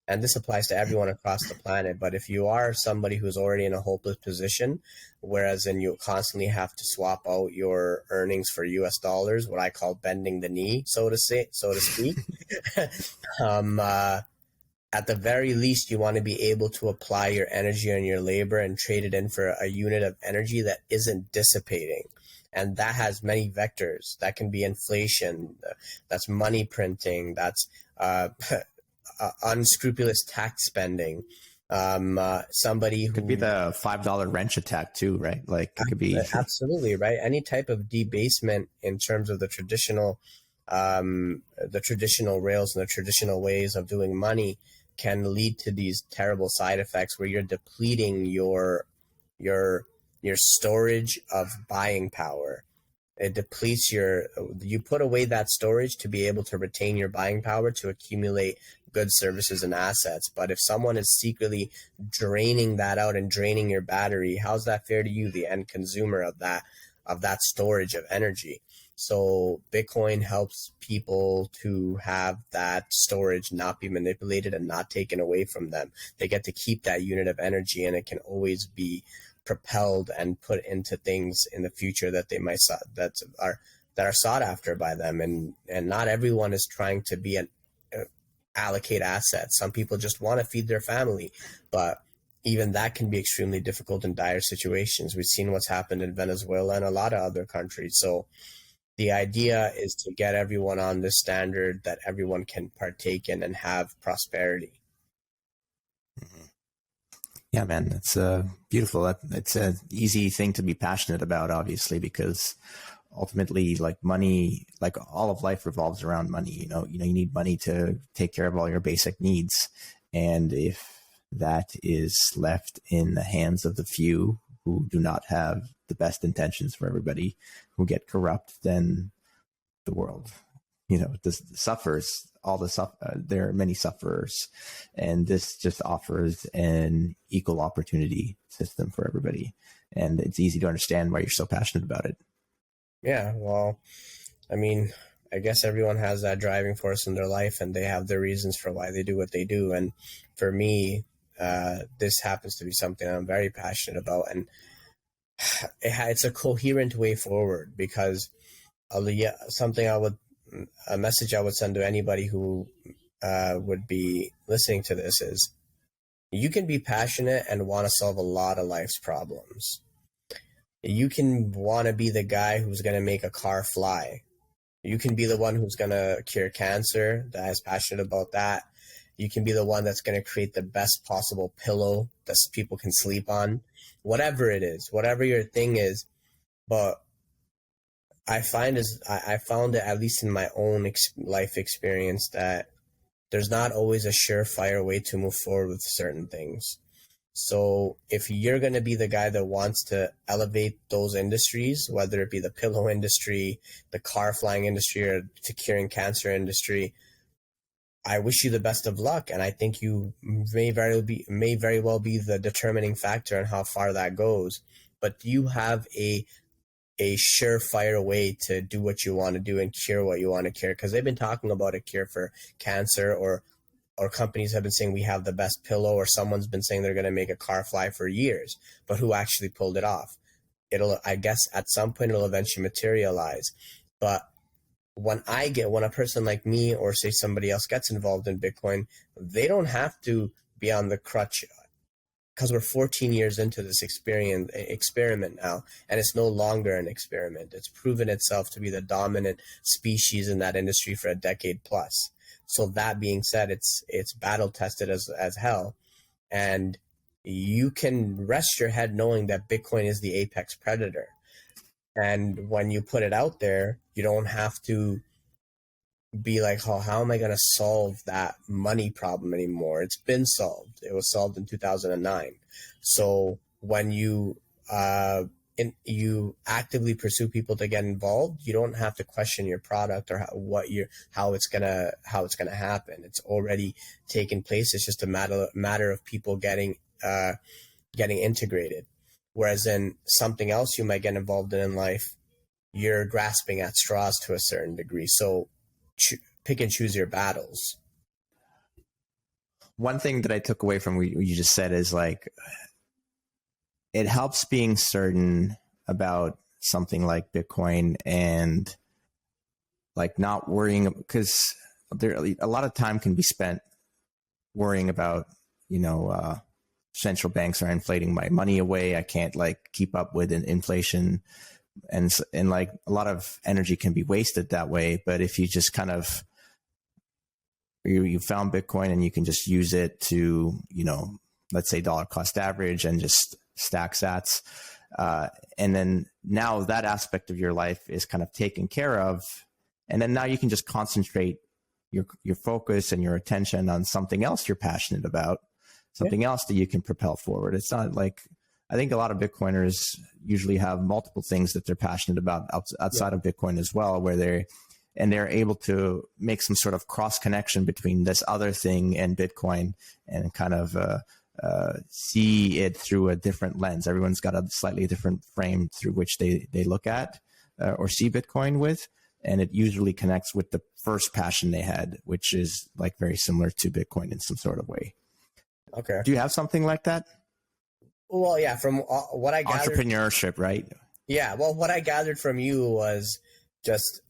and this applies to everyone across the planet, but if you are somebody who's already in a hopeless position, whereas then you constantly have to swap out your earnings for US dollars, what I call bending the knee, so to speak, at the very least, you want to be able to apply your energy and your labor and trade it in for a unit of energy that isn't dissipating. And that has many vectors. That can be inflation, that's money printing, that's unscrupulous tax spending. Somebody who could be the $5 wrench attack too, right? Like it could be absolutely right. Any type of debasement in terms of the traditional rails and the traditional ways of doing money can lead to these terrible side effects where you're depleting your storage of buying power. It depletes you put away that storage to be able to retain your buying power to accumulate goods, services, and assets. But if someone is secretly draining that out and draining your battery, how's that fair to you, the end consumer of that storage of energy? So Bitcoin helps people to have that storage not be manipulated and not taken away from them. They get to keep that unit of energy, and it can always be propelled and put into things in the future that they might that are sought after by them. And not everyone is trying to be allocate assets. Some people just want to feed their family, but even that can be extremely difficult in dire situations. We've seen what's happened in Venezuela and a lot of other countries. So the idea is to get everyone on this standard that everyone can partake in and have prosperity. Yeah, man, it's beautiful. It's an easy thing to be passionate about, obviously, because ultimately, like money, like all of life revolves around money. You need money to take care of all your basic needs. And if that is left in the hands of the few who do not have the best intentions for everybody, who get corrupt, then the world, suffers. There are many sufferers, and this just offers an equal opportunity system for everybody. And it's easy to understand why you're so passionate about it. Yeah, well, I mean, I guess everyone has that driving force in their life, and they have their reasons for why they do what they do. And for me, this happens to be something I'm very passionate about, and it's a coherent way forward, because a message I would send to anybody who would be listening to this is, You can be passionate and want to solve a lot of life's problems. You can want to be the guy who's going to make a car fly. You can be the one who's going to cure cancer, that is passionate about that. You can be the one that's going to create the best possible pillow that people can sleep on. Whatever it is, whatever your thing is. But I found it, at least in my own life experience, that there's not always a surefire way to move forward with certain things. So if you're going to be the guy that wants to elevate those industries, whether it be the pillow industry, the car flying industry, or the curing cancer industry, I wish you the best of luck. And I think you may very well be the determining factor in how far that goes. But you have a surefire way to do what you want to do and cure what you want to cure, because they've been talking about a cure for cancer, or companies have been saying we have the best pillow, or someone's been saying they're going to make a car fly for years, but who actually pulled it off? I guess at some point it'll eventually materialize. But when a person like me, or say somebody else, gets involved in Bitcoin, they don't have to be on the crutch, because we're 14 years into this experiment now, and it's no longer an experiment. It's proven itself to be the dominant species in that industry for a decade plus. So that being said, it's battle tested as hell, and you can rest your head knowing that Bitcoin is the apex predator. And when you put it out there, you don't have to be like, oh, how am I going to solve that money problem anymore? It's been solved. It was solved in 2009. So when you you actively pursue people to get involved, you don't have to question your product or how it's gonna happen. It's already taken place. It's just a matter of people getting integrated. Whereas in something else you might get involved in life, you're grasping at straws to a certain degree. So pick and choose your battles. One thing that I took away from what you just said is, like, it helps being certain about something like Bitcoin, and like not worrying, because there a lot of time can be spent worrying about, central banks are inflating my money away. I can't keep up with inflation, and like a lot of energy can be wasted that way. But if you just kind of you found Bitcoin and you can just use it to, let's say dollar cost average and just stack sats. And then now that aspect of your life is kind of taken care of. And then now you can just concentrate your focus and your attention on something else you're passionate about, something else that you can propel forward. It's not like, I think a lot of Bitcoiners usually have multiple things that they're passionate about outside of Bitcoin as well, where they're able to make some sort of cross connection between this other thing and Bitcoin, and kind of see it through a different lens. Everyone's got a slightly different frame through which they look at or see Bitcoin with. And it usually connects with the first passion they had, which is like very similar to Bitcoin in some sort of way. Okay. Do you have something like that? Well, yeah, from what I gathered. Entrepreneurship, right? Yeah, well, what I gathered from you was just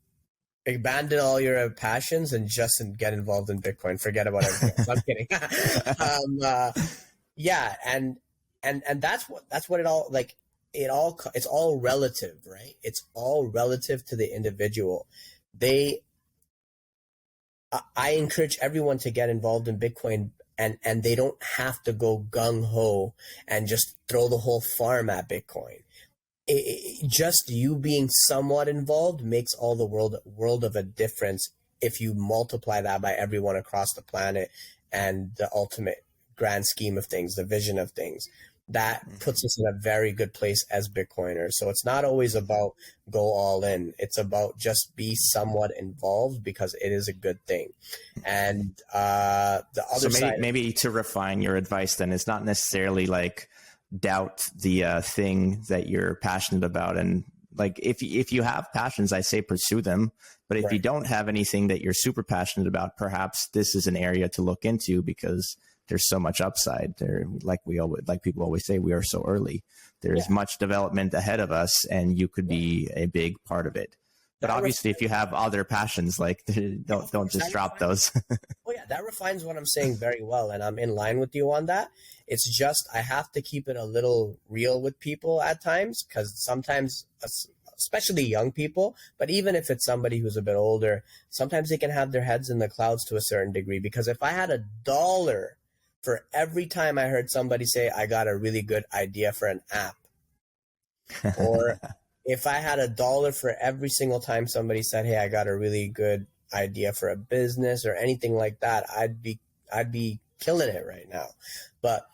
abandon all your passions and just get involved in Bitcoin. Forget about everything else. I'm kidding. Yeah, and that's what it all, like, it's all relative, right? It's all relative to the individual. I encourage everyone to get involved in Bitcoin, and they don't have to go gung-ho and just throw the whole farm at Bitcoin. Just you being somewhat involved makes all the world of a difference if you multiply that by everyone across the planet, and the ultimate grand scheme of things, the vision of things. That puts us in a very good place as Bitcoiners. So it's not always about go all in. It's about just be somewhat involved, because it is a good thing. And the other side, maybe to refine your advice, then, it's not necessarily like doubt the thing that you're passionate about. And like, if you have passions, I say pursue them. But if you don't have anything that you're super passionate about, perhaps this is an area to look into, because there's so much upside there. Like people always say, we are so early. There's much development ahead of us, and you could be a big part of it. But obviously, if you have other passions, like don't just drop those. Oh yeah, that refines what I'm saying very well, and I'm in line with you on that. It's just I have to keep it a little real with people at times, because sometimes, especially young people, but even if it's somebody who's a bit older, sometimes they can have their heads in the clouds to a certain degree. Because if I had $1 for every time I heard somebody say I got a really good idea for an app, or if I had $1 for every single time somebody said, hey, I got a really good idea for a business or anything like that, I'd be killing it right now. But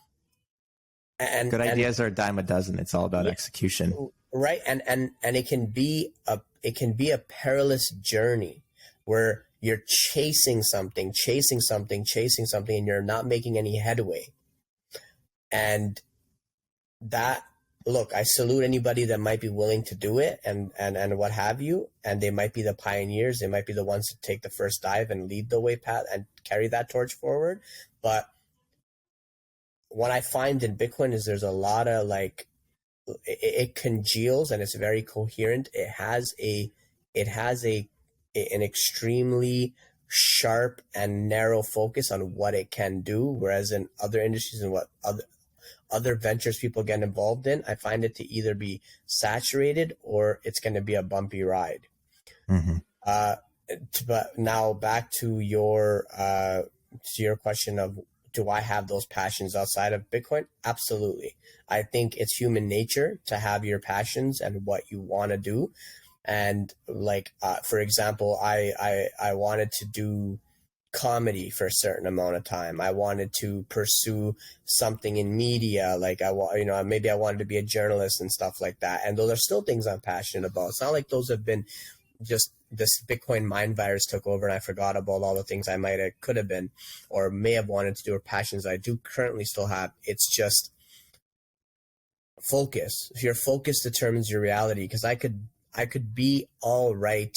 good ideas are a dime a dozen. It's all about execution, right? And it can be a perilous journey where you're chasing something, and you're not making any headway. And that, look, I salute anybody that might be willing to do it and what have you. And they might be the pioneers. They might be the ones to take the first dive and lead the way path and carry that torch forward. But what I find in Bitcoin is there's a lot of like, it congeals and it's very coherent. It has an extremely sharp and narrow focus on what it can do. Whereas in other industries and what other ventures people get involved in, I find it to either be saturated or it's going to be a bumpy ride. Mm-hmm. But now back to your question of, do I have those passions outside of Bitcoin? Absolutely. I think it's human nature to have your passions and what you want to do. And like, for example, I wanted to do comedy for a certain amount of time. I wanted to pursue something in media. Like maybe I wanted to be a journalist and stuff like that. And those are still things I'm passionate about. It's not like those have been just this Bitcoin mind virus took over and I forgot about all the things I could have been, or may have wanted to do, or passions I do currently still have. It's just focus. If your focus determines your reality, because I could be all right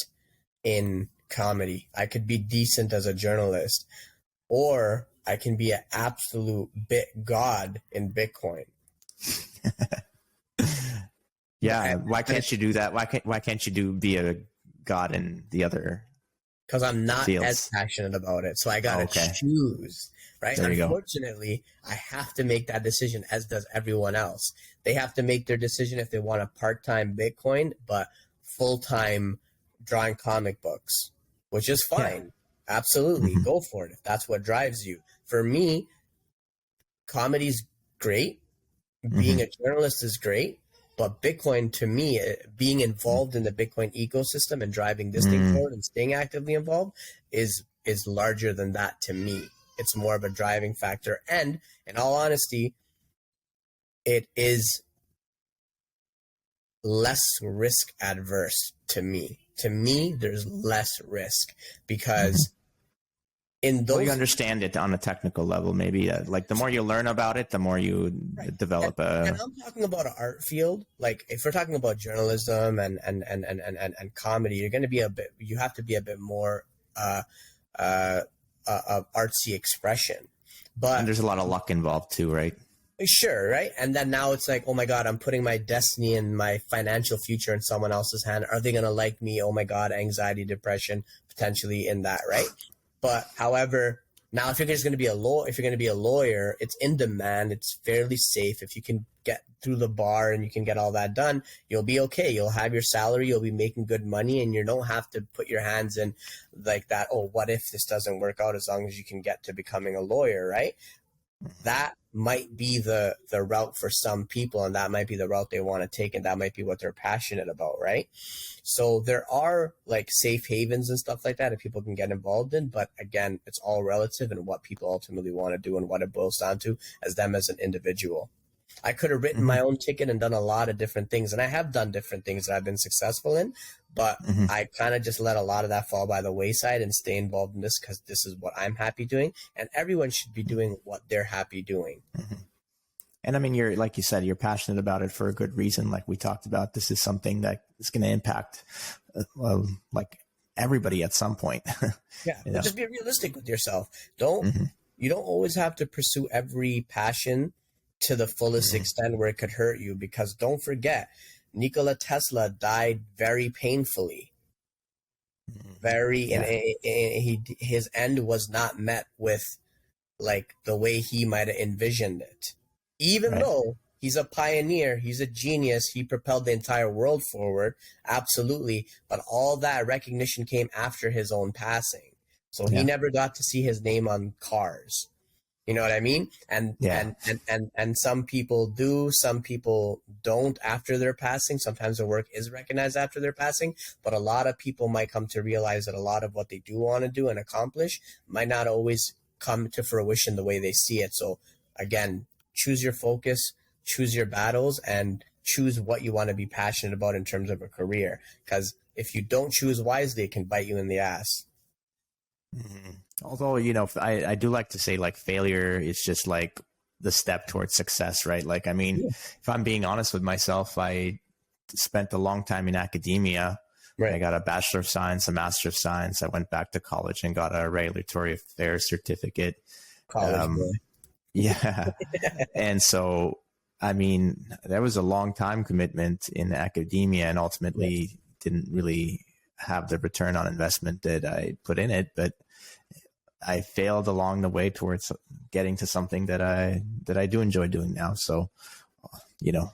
in comedy. I could be decent as a journalist, or I can be an absolute god in Bitcoin. Yeah. Why can't you do that? Why can't you be a god in the other? Because I'm not fields. as passionate about it. So I got to choose, right? There you Unfortunately, I have to make that decision, as does everyone else. They have to make their decision if they want a part-time Bitcoin, but full-time drawing comic books, which is fine. Yeah. Absolutely. Mm-hmm. Go for it if that's what drives you. For me, comedy's great. Being a journalist is great. But Bitcoin, to me, being involved in the Bitcoin ecosystem and driving this thing forward and staying actively involved is larger than that to me. It's more of a driving factor. And in all honesty, it is less risk adverse to me. To me, there's less risk because in those... Well, you understand it on a technical level, maybe. Like the more you learn about it, the more you develop and I'm talking about an art field. Like if we're talking about journalism and comedy, you're going to be you have to be a bit more of artsy expression. But and there's a lot of luck involved too, right? Sure, right? And then now it's like, oh my God, I'm putting my destiny and my financial future in someone else's hand. Are they going to like me? Oh my God, anxiety, depression, potentially in that, right? But however, now if you're going to be a lawyer, it's in demand. It's fairly safe. If you can get through the bar and you can get all that done, you'll be okay. You'll have your salary. You'll be making good money, and you don't have to put your hands in like that. Oh, what if this doesn't work out? As long as you can get to becoming a lawyer, right? That might be the route for some people, and that might be the route they want to take, and that might be what they're passionate about, right? So there are like safe havens and stuff like that that people can get involved in, but again, it's all relative and what people ultimately want to do and what it boils down to as them as an individual. I could have written my own ticket and done a lot of different things, and I have done different things that I've been successful in, but I kind of just let a lot of that fall by the wayside and stay involved in this because this is what I'm happy doing, and everyone should be doing what they're happy doing. And I mean, you're, like you said, you're passionate about it for a good reason. Like we talked about, this is something that is going to impact like everybody at some point. Yeah. You know? Just be realistic with yourself. You don't always have to pursue every passion to the fullest extent where it could hurt you, because don't forget, Nikola Tesla died very painfully. Very, Yeah. and his end was not met with like the way he might have envisioned it. Even Right. though he's a pioneer, he's a genius, he propelled the entire world forward, absolutely. But all that recognition came after his own passing. So he Yeah. never got to see his name on cars. You know what I mean? And Yeah. and some people do, some people don't after their passing. Sometimes their work is recognized after their passing, but a lot of people might come to realize that a lot of what they do want to do and accomplish might not always come to fruition the way they see it. So again, choose your focus, choose your battles, and choose what you want to be passionate about in terms of a career. Because if you don't choose wisely, it can bite you in the ass. Mm-hmm. Although, you know, I do like to say like failure is just like the step towards success, right? Like, I mean, if I'm being honest with myself, I spent a long time in academia. Right. I got a Bachelor of Science, a Master of Science. I went back to college and got a regulatory affairs certificate. College boy. Yeah. And so, I mean, that was a long time commitment in academia and ultimately didn't really have the return on investment that I put in it, but I failed along the way towards getting to something that I do enjoy doing now. So, you know,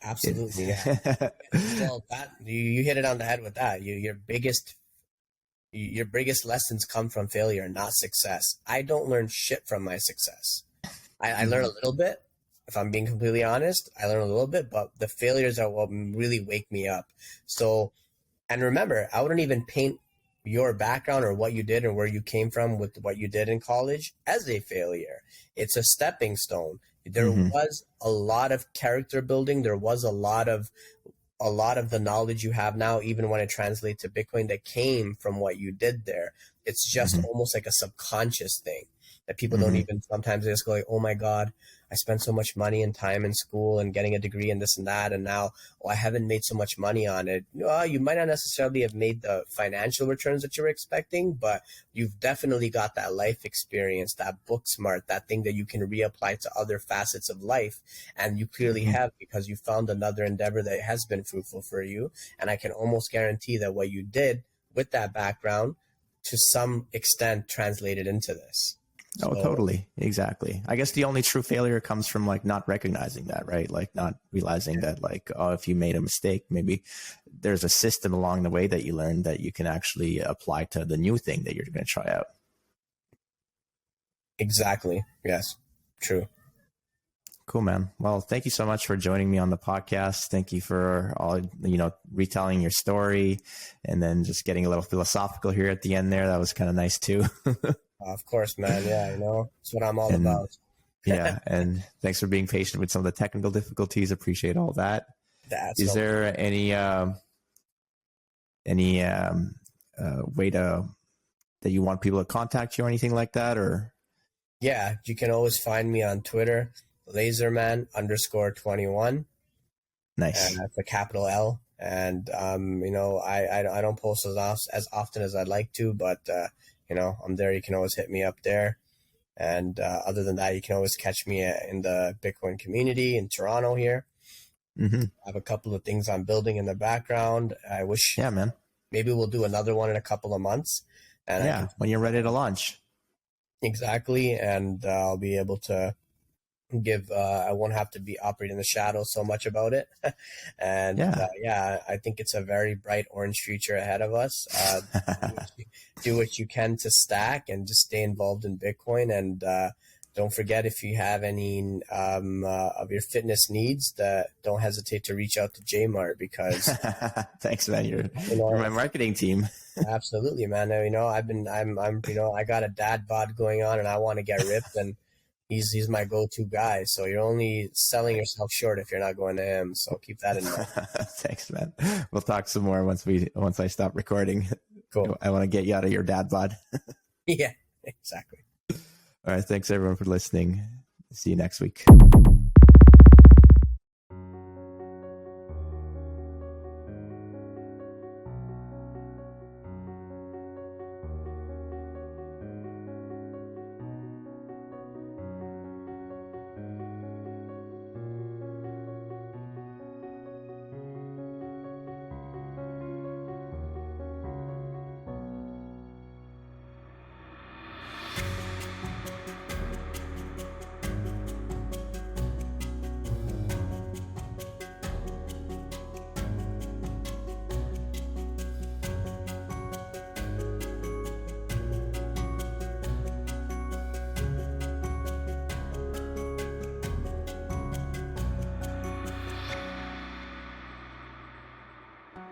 absolutely, yeah. Well, that you hit it on the head with that. Your biggest lessons come from failure, not success. I don't learn shit from my success. I learn a little bit. If I'm being completely honest, I learn a little bit, but the failures are what really wake me up. So, and remember, I wouldn't even paint your background or what you did or where you came from with what you did in college as a failure. It's a stepping stone. There was a lot of character building. There was a lot of the knowledge you have now, even when it translates to Bitcoin, that came from what you did there. It's just almost like a subconscious thing that people don't even, sometimes they just go like, oh my God, I spent so much money and time in school and getting a degree and this and that, and now I haven't made so much money on it. You might not necessarily have made the financial returns that you were expecting, but you've definitely got that life experience, that book smart, that thing that you can reapply to other facets of life. And you clearly have, because you found another endeavor that has been fruitful for you. And I can almost guarantee that what you did with that background to some extent translated into this. Oh, totally. Exactly. I guess the only true failure comes from like not recognizing that, right? Like not realizing that like, oh, if you made a mistake, maybe there's a system along the way that you learned that you can actually apply to the new thing that you're going to try out. Exactly. Yes. True. Cool, man. Well, thank you so much for joining me on the podcast. Thank you for all, retelling your story and then just getting a little philosophical here at the end there. That was kind of nice too. Of course, man. Yeah, that's what I'm all about. Yeah, and thanks for being patient with some of the technical difficulties. Appreciate all that. Is there any way that you want people to contact you or anything like that? Or yeah, you can always find me on Twitter, Laserman_21. Nice. And that's a capital L. And I don't post as often as I'd like to, but I'm there. You can always hit me up there. And other than that, you can always catch me in the Bitcoin community in Toronto here. I have a couple of things I'm building in the background. I wish maybe we'll do another one in a couple of months. And when you're ready to launch. Exactly. And I'll be able to I won't have to be operating in the shadows so much about it. And I think it's a very bright orange future ahead of us. Do what you can to stack and just stay involved in Bitcoin. And don't forget, if you have any of your fitness needs, don't hesitate to reach out to J-Mart, because thanks, man. You're my marketing team. Absolutely, man. I got a dad bod going on and I want to get ripped, and he's my go-to guy. So you're only selling yourself short if you're not going to him. So keep that in mind. Thanks, man. We'll talk some more once I stop recording. Cool. I want to get you out of your dad bod. Yeah, exactly. All right. Thanks everyone for listening. See you next week.